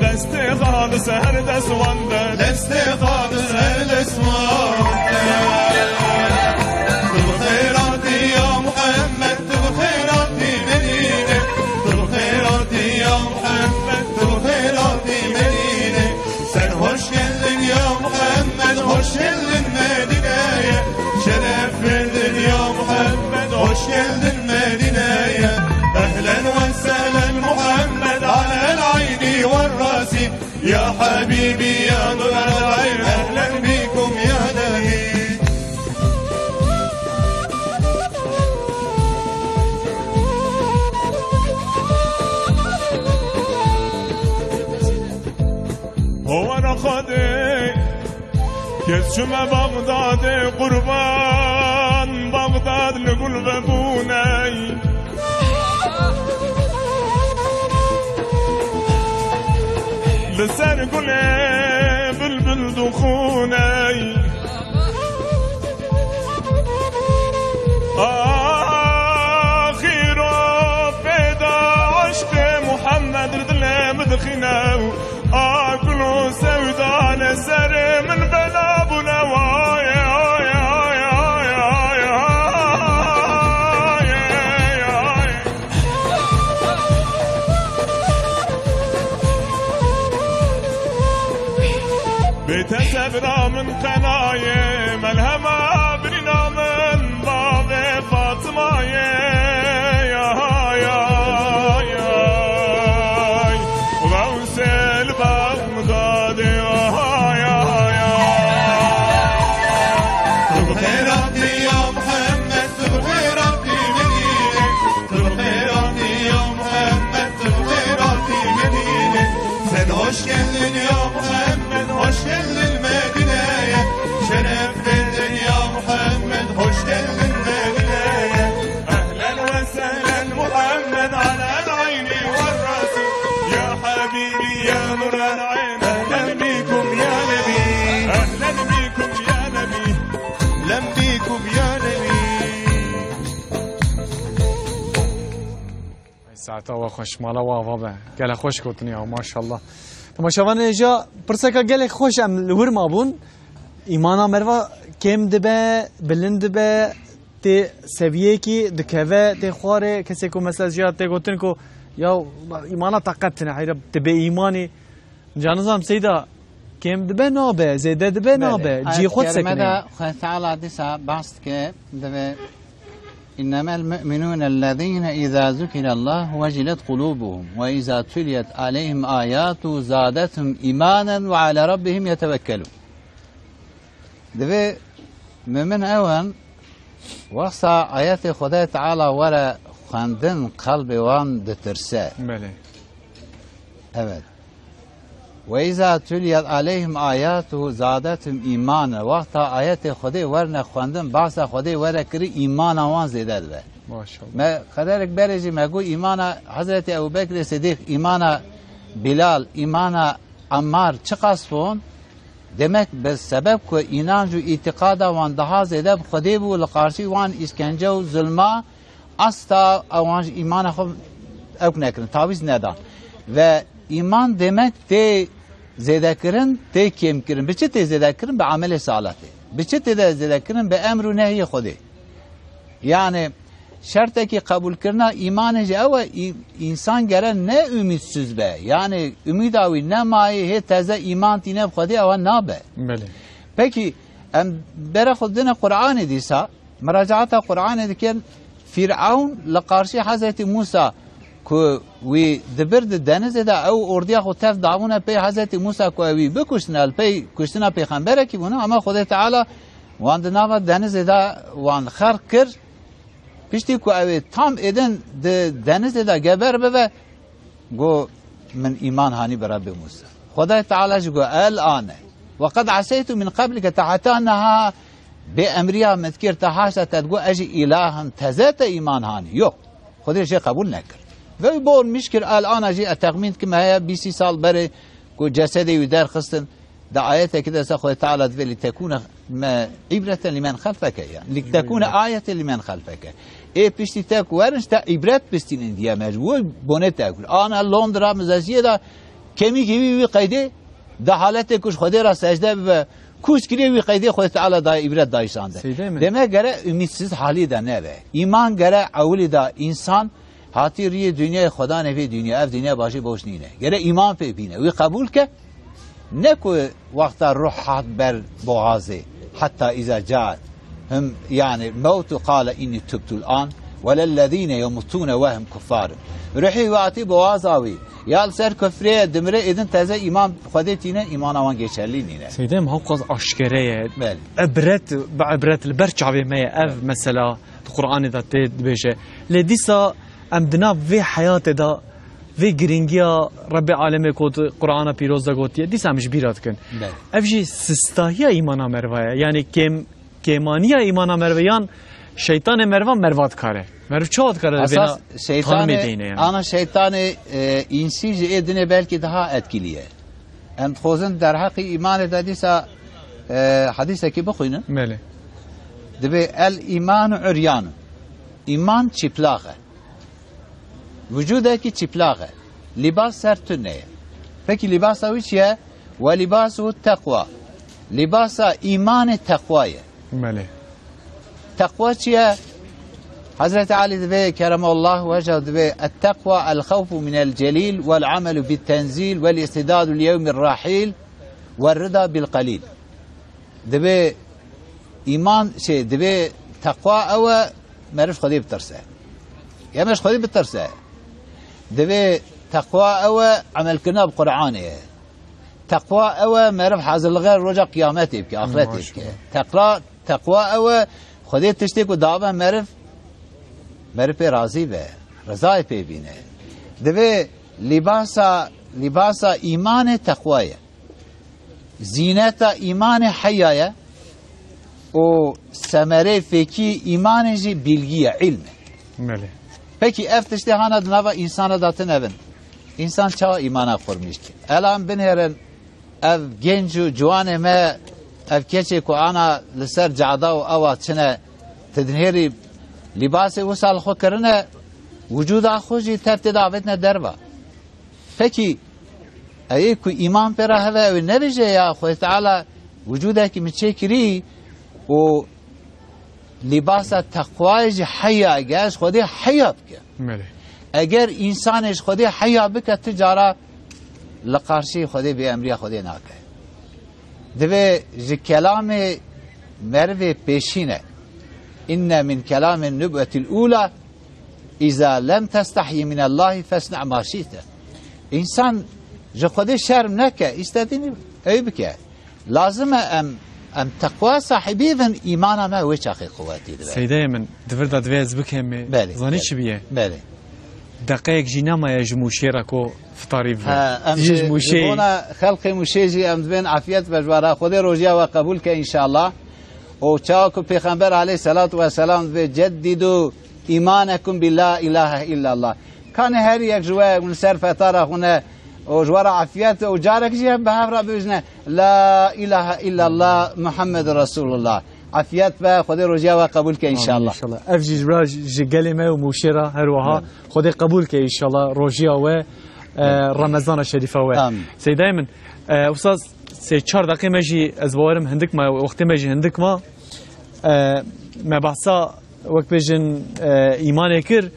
دستی خالص هر دسوانده دستی خالص هر دسوانده تو خیراتی یا محمد تو خیراتی مدینه تو خیراتی یا محمد تو خیراتی مدینه sen hoş geldin ya Muhammed hoş geldin Medine'ye şeref verdin ya Muhammed hoş geldin Medine'ye ehlen ve sehlen Muhammed alel ayni ve rasi ya habibi ya nurel ayn ehlen bikum ya nebi. هو خدي كشم بغداد قربان بغداد نقول بابوني لسان قولي بلبل دخوني آخيرو بيدا عشق محمد ردلي مدخناو آكلو سودان سر من بلابنا وايا بتسبرا من قناية ملهمة برنا من باب فاطمة يا وغوث البغداد خيراتي يا محمد خيراتي مدينة خيراتي يا محمد خيراتي مدينة sen hoş geldin ya Muhammed hoş geldin Medine'ye şeref verdin ya Muhammed hoş geldin Medine'ye ehlen ve sehlen Muhammed alel ayni ve rasi ya habibi ya nurel ayn ehlen bikum ya nebi ehlen bikum ya nebi ehlen bikum ya nebi. ساعتا و خوش مالا و آوا گله خوش کتنی ها ماشاءالله تماشاوان ایجا پرسکا گله خوش ام لور ما بون ایمانا مروا کم دبه بلند دبه تی سویه کی دکوه تی خواره کسی کو مثلا زیاد تی گوتن کو یا ایمانا طاقت تنه حیرب دبه ایمانی جانزام سیدا کم دبه نابه زیده دبه نابه جی خود سکنه خود تعالی دیسا باست که دبه إنما المؤمنون الذين إذا ذكر الله وجلت قلوبهم وإذا تليت عليهم آياته زادتهم إيمانا وعلى ربهم يتوكلون. دبي مؤمن أوان وصى آيات خدا تعالى ولا خندن قلب وان دترسا. بله. أبد. وإذا تليت عليهم آياته زادتهم إيمانا وقت آيات خدا ورنا خندن بعض خدا ورا كري إيمانا وان زيادة به. ما شاء الله. ما خدالك برجي ما قول إيمانا حضرت أبو بكر الصديق إيمانا بلال إيمانا عمار چقاسفون demek به سبب که اینانجو اعتقاد وان daha زیاده خدا بو لقارشی وان اسکنجه و ظلما استا اوانج ایمان خو اوک نکرن تعویض ندان و ایمان demek ته زیاده کرن ته کم کرن بچه ته زیاده کرن به عمل صالحه بچه ته زیاده کرن به امر و نهی خدا yani şartı ki kabul kırna imanı ama insan gelen ne ümitsiz be yani ümid avi ne mai he teze iman tine khodi ama ne be. Peki bera khudna Kur'an edisa meracaata Kur'an ediken فرعون لقارشي حضرت موسى كو وي دبرد دنز دا او اردیا خو تف دعونا پی حضرت موسی کو وی بکشنال پی کشتنا پیغمبر کی بونه اما خدای تعالی وان دناوا دنز دا وان خر کر پشتی کو اوی tam eden de deniz da geber be go من ایمان هانی برب موسی خدای تعالی جو الان وقد عصيت من قبلك تعتنها بامريا مذكر تحاشا تدگو اجي الها تزات ایمان هانی yok خدای شی قبول نکرد و بول مشکل الان اجي اتقمين كما هي 20 سال بري کو جسدي ودار خستن ده آيات كده خدای تعالی لتكون عبرة لمن خلفك يعني لتكون آية لمن خلفك ای پشتی تک ورنش تا عبرت بستین دیا مجبور بونه تاکل آن لندرا مزاجیه دا کمی وی قیده ده حالت کش خدا را سجده به کوش کلی وی قیده خود تعالی دا عبرت دایشانده دمه گره امیدسیز حالی دا نه به ایمان گره اولی دا انسان هاتی ری دنیا خدا نفی دنیا اف دنیا باشی باش نینه گره ایمان پی بینه وی قبول که نکو وقت روحات بر بوغازه حتی اذا جاءت هم يعني موت قال إني تبت الآن ولا الذين يموتون وهم كفار روحي واتي بوازاوي يا سر كفرية دمره إذن تازه إيمان خديتينه إيمان وان geçerliğine. سيدم هوقز أشكرية عبرت بعبرت البرشعبي ما أف مثلا القرآن ده تبيشه لديسا أمدنا في حياة ده في جرينجيا رب العالمين كود قرآن بيروز ده قوتيه ديسا مش بيرات كن. أفجي سستاهيا إيمانا مروايا يعني کیمانیا ایمانا مرویان شیطان مروان مروات کاره مرو چاد کاره اساس ana şeytanı insice edine belki daha etkiliye en خوزن در حق ایمان دادیسا حدیثه کی بخوینن بله دبی الایمان عریان ایمان çıplağı vücudaki çıplağı libas sertüne peki libasa viçye ve libasu takva libasa iman takvaya بله تقوى چیه حضرت علي دبي كرم الله وجهه دبي التقوى الخوف من الجليل والعمل بالتنزيل والاستعداد ليوم الرحيل والرضا بالقليل دبي ايمان شيء دبي تقوى او معرف خدي بترسه يا مش خدي بترسه دبي تقوى او عمل كنا بقرآنه تقوى او معرف حاضر الغير رجع قيامتي بك اخرتي بك تقوى او خودی تشتی کو دعوه مرف راضی به رضای پی بینه دوی لباسا ایمان تقویه زینت ایمان حیایه و ثمره فکی ایمان جی bilgiye علمه بله peki eftişte hana dnava insana datın evin insan çağı imana kurmuştu elan binherin ev gencu cuane me ev keçe ku ana لسر جعدا و اوا چنه تدنهری لباس وصال خو کرنه وجود خوشی تفت دعوتنا دروا پکی ای کو ایمان پر هوا و نبیجه یا خو تعالی وجوده کی مچکری و لباس تقوای حیا گاش خودی حیا بک اگر انسانش خودی حیا بک تجاره لقارشی خودی به امری خودی ناکه دوی ج کلام مروی پیشینه إن من كلام النبوة الأولى إذا لم تستحي من الله فاصنع ما شئت إنسان جخده شرم نكه استديني أي بك لازم أم تقوى صاحبي فن إيمانا ما وش أخي قواتي سيدي من دفرد أدويز بكهم زاني چي بيه بله دقيق جينا ما يجموشي راكو فطاري جموشي خلق موشي أم دبين عافيت بجوارا خده روجيا وقبول که إن شاء الله و چاکو پیغمبر علیه الصلاة والسلام به جدیدو ایمانکم بالله اله الا الله کان هر یک جوه من سر فتاره خونه و جوار عافیت و جارک جیه به هفره بزنه لا اله الا الله محمد رسول الله عافیت به خود روزیا و قبول که انشاءالله افجی جبرا جگلمه و موشیره هر وها خود قبول که انشاءالله روزیا و رمضان شریفه و سیدای من استاد سه 4 دقیقه مجی از باورم هندک ما وقتی مجی هندک ما بحثا وقت بجن ایمان کر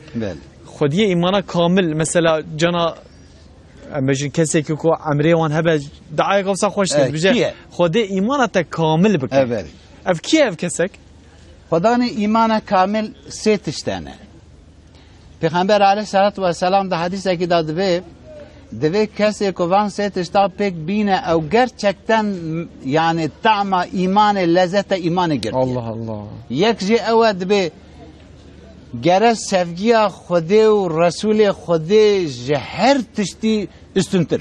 خودی ایمان کامل مثلا جنا مجن کسی که کو عمره وان هبه دعای قصه خوش بجه خودی ایمان تا کامل بکن اف کیه اف کسک خدای ایمان کامل سه تشتانه پیغمبر علیه الصلاة والسلام ده حدیثه که داده دوی کسی که وان سه تشتا پک بینه او گرچکتن یعنی طعم ایمان لذت ایمان گرد الله الله یک جی او دوی گره سفگی خودی و رسول خودی جهر تشتی استنتر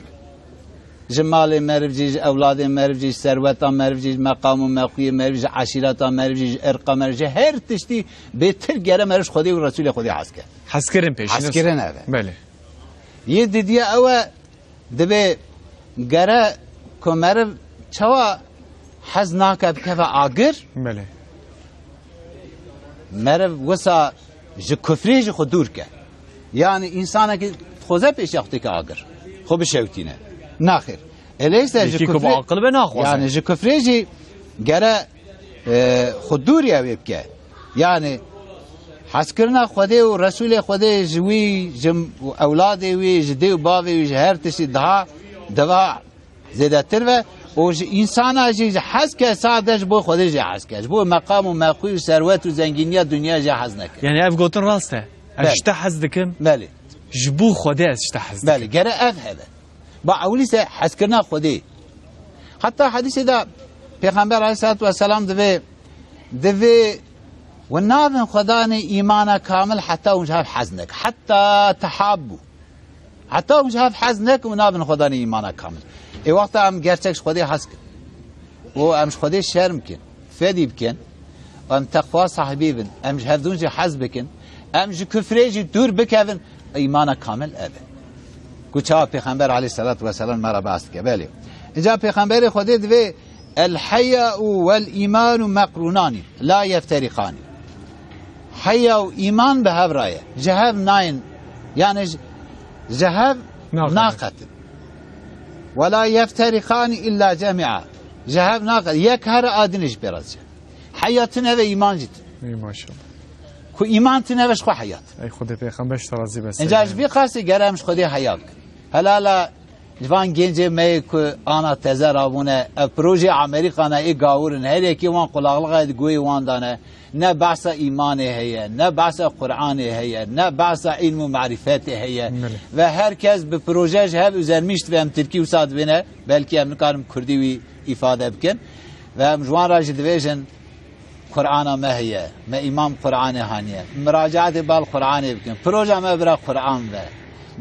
جمال مرفجی اولاد مرفجی ثروت مرفجی مقام و موقعی مرفجی عشیرت مرفجی ارق مرفجی هر تشتی بهتر گره مرفج خودی و رسول خودی حس کرد حس کردن پیش حس کردن بله یه دیدی او دبی گره کمرف چوا حز ناکب که آگر بله مرف وسا ج کفری ج خود دور که یعنی انسان که خوزه پیش اختی که آگر خوب شوتینه ناخیر الیسا ج کفری عقل به ناخوزه یعنی ج کفری ج گره خود دور یا که یعنی حس کرنا خودی و رسول خودی جوی جم اولاد وی جدی و باوی وی هر تشی دوا زیاده تر و انسان اجی حس که سادش بو خودی جه حس که بو مقام و موقع و ثروت و زنگینی دنیا جه حس نکه یعنی اف گوتن راسته اشته حس دکم بله جبو خودی اشته حس بله گره اف هذا با اولی سه حس کرنا خودی حتی حدیث دا پیغمبر علیه الصلاة والسلام دوی والنابن خداني إيمانا كامل حتى وجهه حزنك حتى تحابوا حتى وجهه حزنك ونابن خداني إيمانا كامل اي وقت ام gerçek خدي حسك و امش خدي شرم كن فدي بكن ام تقوى صاحبي بن ام هذونج حز بكن ام كفريج دور بكن إيمانا كامل ابي كوچا پیغمبر عليه الصلاه والسلام مرا باست كبالي اجا پیغمبر خدي دوي الحياء والإيمان مقرونان لا يفترقان حيا وإيمان بهاب راية جهاب ناين يعني جهاب ناقة ولا يفترقان إلا جميعا جهاب ناقة يكهر آدنش برازي حياتنا وإيمان جد ما شاء الله كو إيمان تنوش خو حياة أي خودي بيخمبش ترازي بس إنجاج في قاسي قرامش خودي حياك هلا لا جوان گنجه می که آنا تزر آبونه پروژه امریکا ای گاورن هر یکی وان قلاقلقه گوی وان دانه نه بحث ایمان هیه نه بحث قرآن هیه نه بحث علم و معرفت هیه و هر کس به پروژهش هب üzermişti و هم ترکی و ساد بینه بلکه هم نکارم کردی وی ifade بکن و هم جوان را جدویجن قرآن ما هیه ما امام قرآن هانیه مراجعت بال قرآن بکن پروژه ما برا قرآن و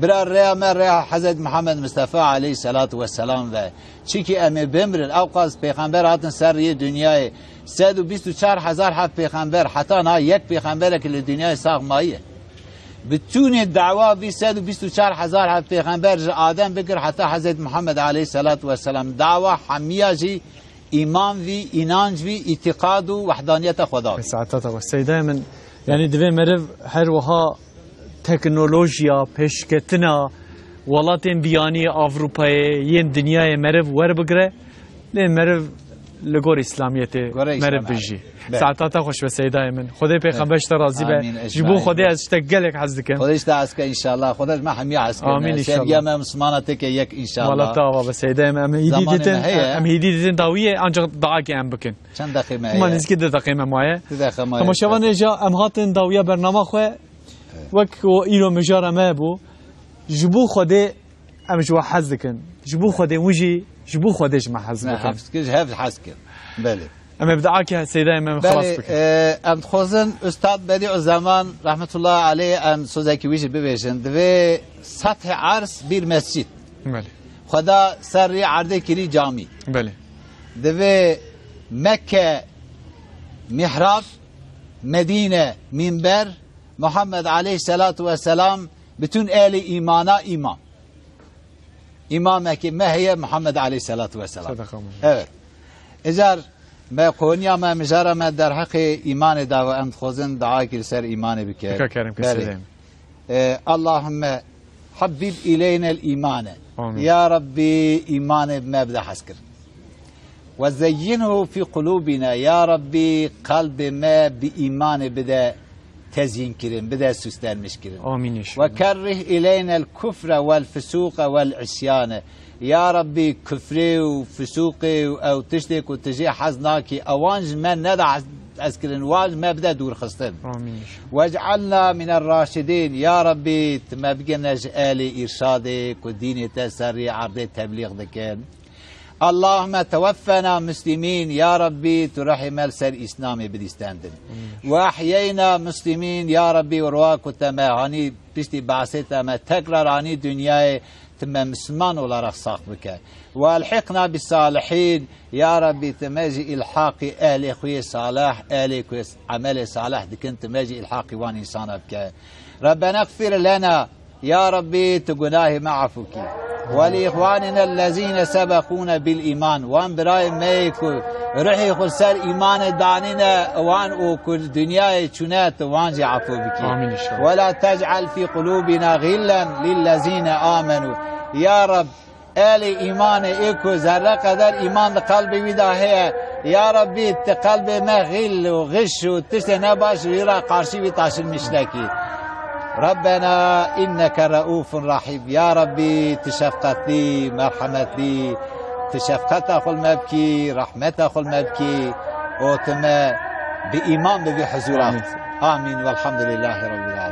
برا ریا ما ریا حضرت محمد مصطفی علیه الصلاة والسلام و چیکی امی بمرن اوقاز پیغمبر هاتن سر یه دنیای 124,000 حب پیغمبر حتی نه یک پیغمبر که دنیای ساق مایه بتون دعوا بی 124,000 حب پیغمبر آدم بکر حتی حضرت محمد علیه الصلاة والسلام دعوا حمیه جی ایمان وی اینانج وی اعتقاد و وحدانیت خدا ساعتها والسيدة من يعني دبي مرف هر وها تکنولوژیا پیشکتنا ولاتین بیانی اروپای ین دنیای مرف ور بگره نه مرف لگور اسلامیت مرف بجی ساعتها خوش به سیدای من خدای پیغمبرش راضی به جبو خدای از تگلک حز دکن خدایش دست که ان شاء الله خدایش ما همه عسکر آمین ان شاء الله ما مسلمانات که یک ان شاء الله والله تا به سیدای ام هدیدتن داویه انجا دعا که ام بکن چند دقیقه ما نزدیک دقیقه مایه تماشاوان جا ام هاتن داویه برنامه خو وك وإيرو مجارة ما بو جبو خدي أم جوا حزكن جبو خدي وجي جبو خديش ما حزكن حفظكش هف حزكن بله أما بدعاك سيداي ما خلاص بك أم تخوزن أستاذ بديع الزمان رحمة الله عليه أم سوزاكي ويجي ببيشن دوي سطح عرس بير مسجد بله خدا سري عرضه كري جامي بله دوي مكة محراب مدينة منبر محمد عليه الصلاة والسلام بتون آل إيمانا إمام إمامك ما هي محمد عليه الصلاة والسلام evet إجار ما قونيا ما مجارة ما در حق إيمان دا وأنت خوزن دعاء كرسر إيمان بك اللهم حبب إلينا الإيمان يا ربي إيمان بما بدأ حسكر وزينه في قلوبنا يا ربي قلب ما بإيمان بدأ تزيين كريم بدأ سستانمش كريم آمين وكره إلينا الكفر والفسوق والعصيان يا ربي كفري وفسوقي أو تشتك وتجي حزناكي أوانج من ندع أذكر واج ما بدأ دور خستن آمين واجعلنا من الراشدين يا ربي ما بقينا آلي إرشادك وديني تسري عرض تبليغ ذكين اللهم توفنا مسلمين يا ربي ترحم السر إسلامي بديستاندن وأحيينا مسلمين يا ربي ورواك وتماهاني بشتي بعثتا ما تكرراني دنياي تم مسلمان ولا رخصاق بك والحقنا بالصالحين يا ربي تماجي الحاقي آل خوي صالح آل خوي عمل صالح دكن تماجي الحاقي وان إنسان بك ربنا اغفر لنا يا ربي تقناه معفوك ولإخواننا الذين سبقونا بالإيمان وان براي ميكو رحي خلصر إيمان داننا وان وكل دنيا چونات وان جي عفو بك ولا تجعل في قلوبنا غلا للذين آمنوا يا رب آل إيمان إيكو ذرة قدر إيمان قلبي ودا هي يا ربي قلب ما غل وغش وتشتنا باش ويرا قارشي بتاشر مشلكي ربنا إنك رؤوف رحيم يا ربي تشفقت لي مرحمت لي تشفقت أخل مبكي رحمت أخل مبكي وتما بإيمان بحضورك آمين والحمد لله رب العالمين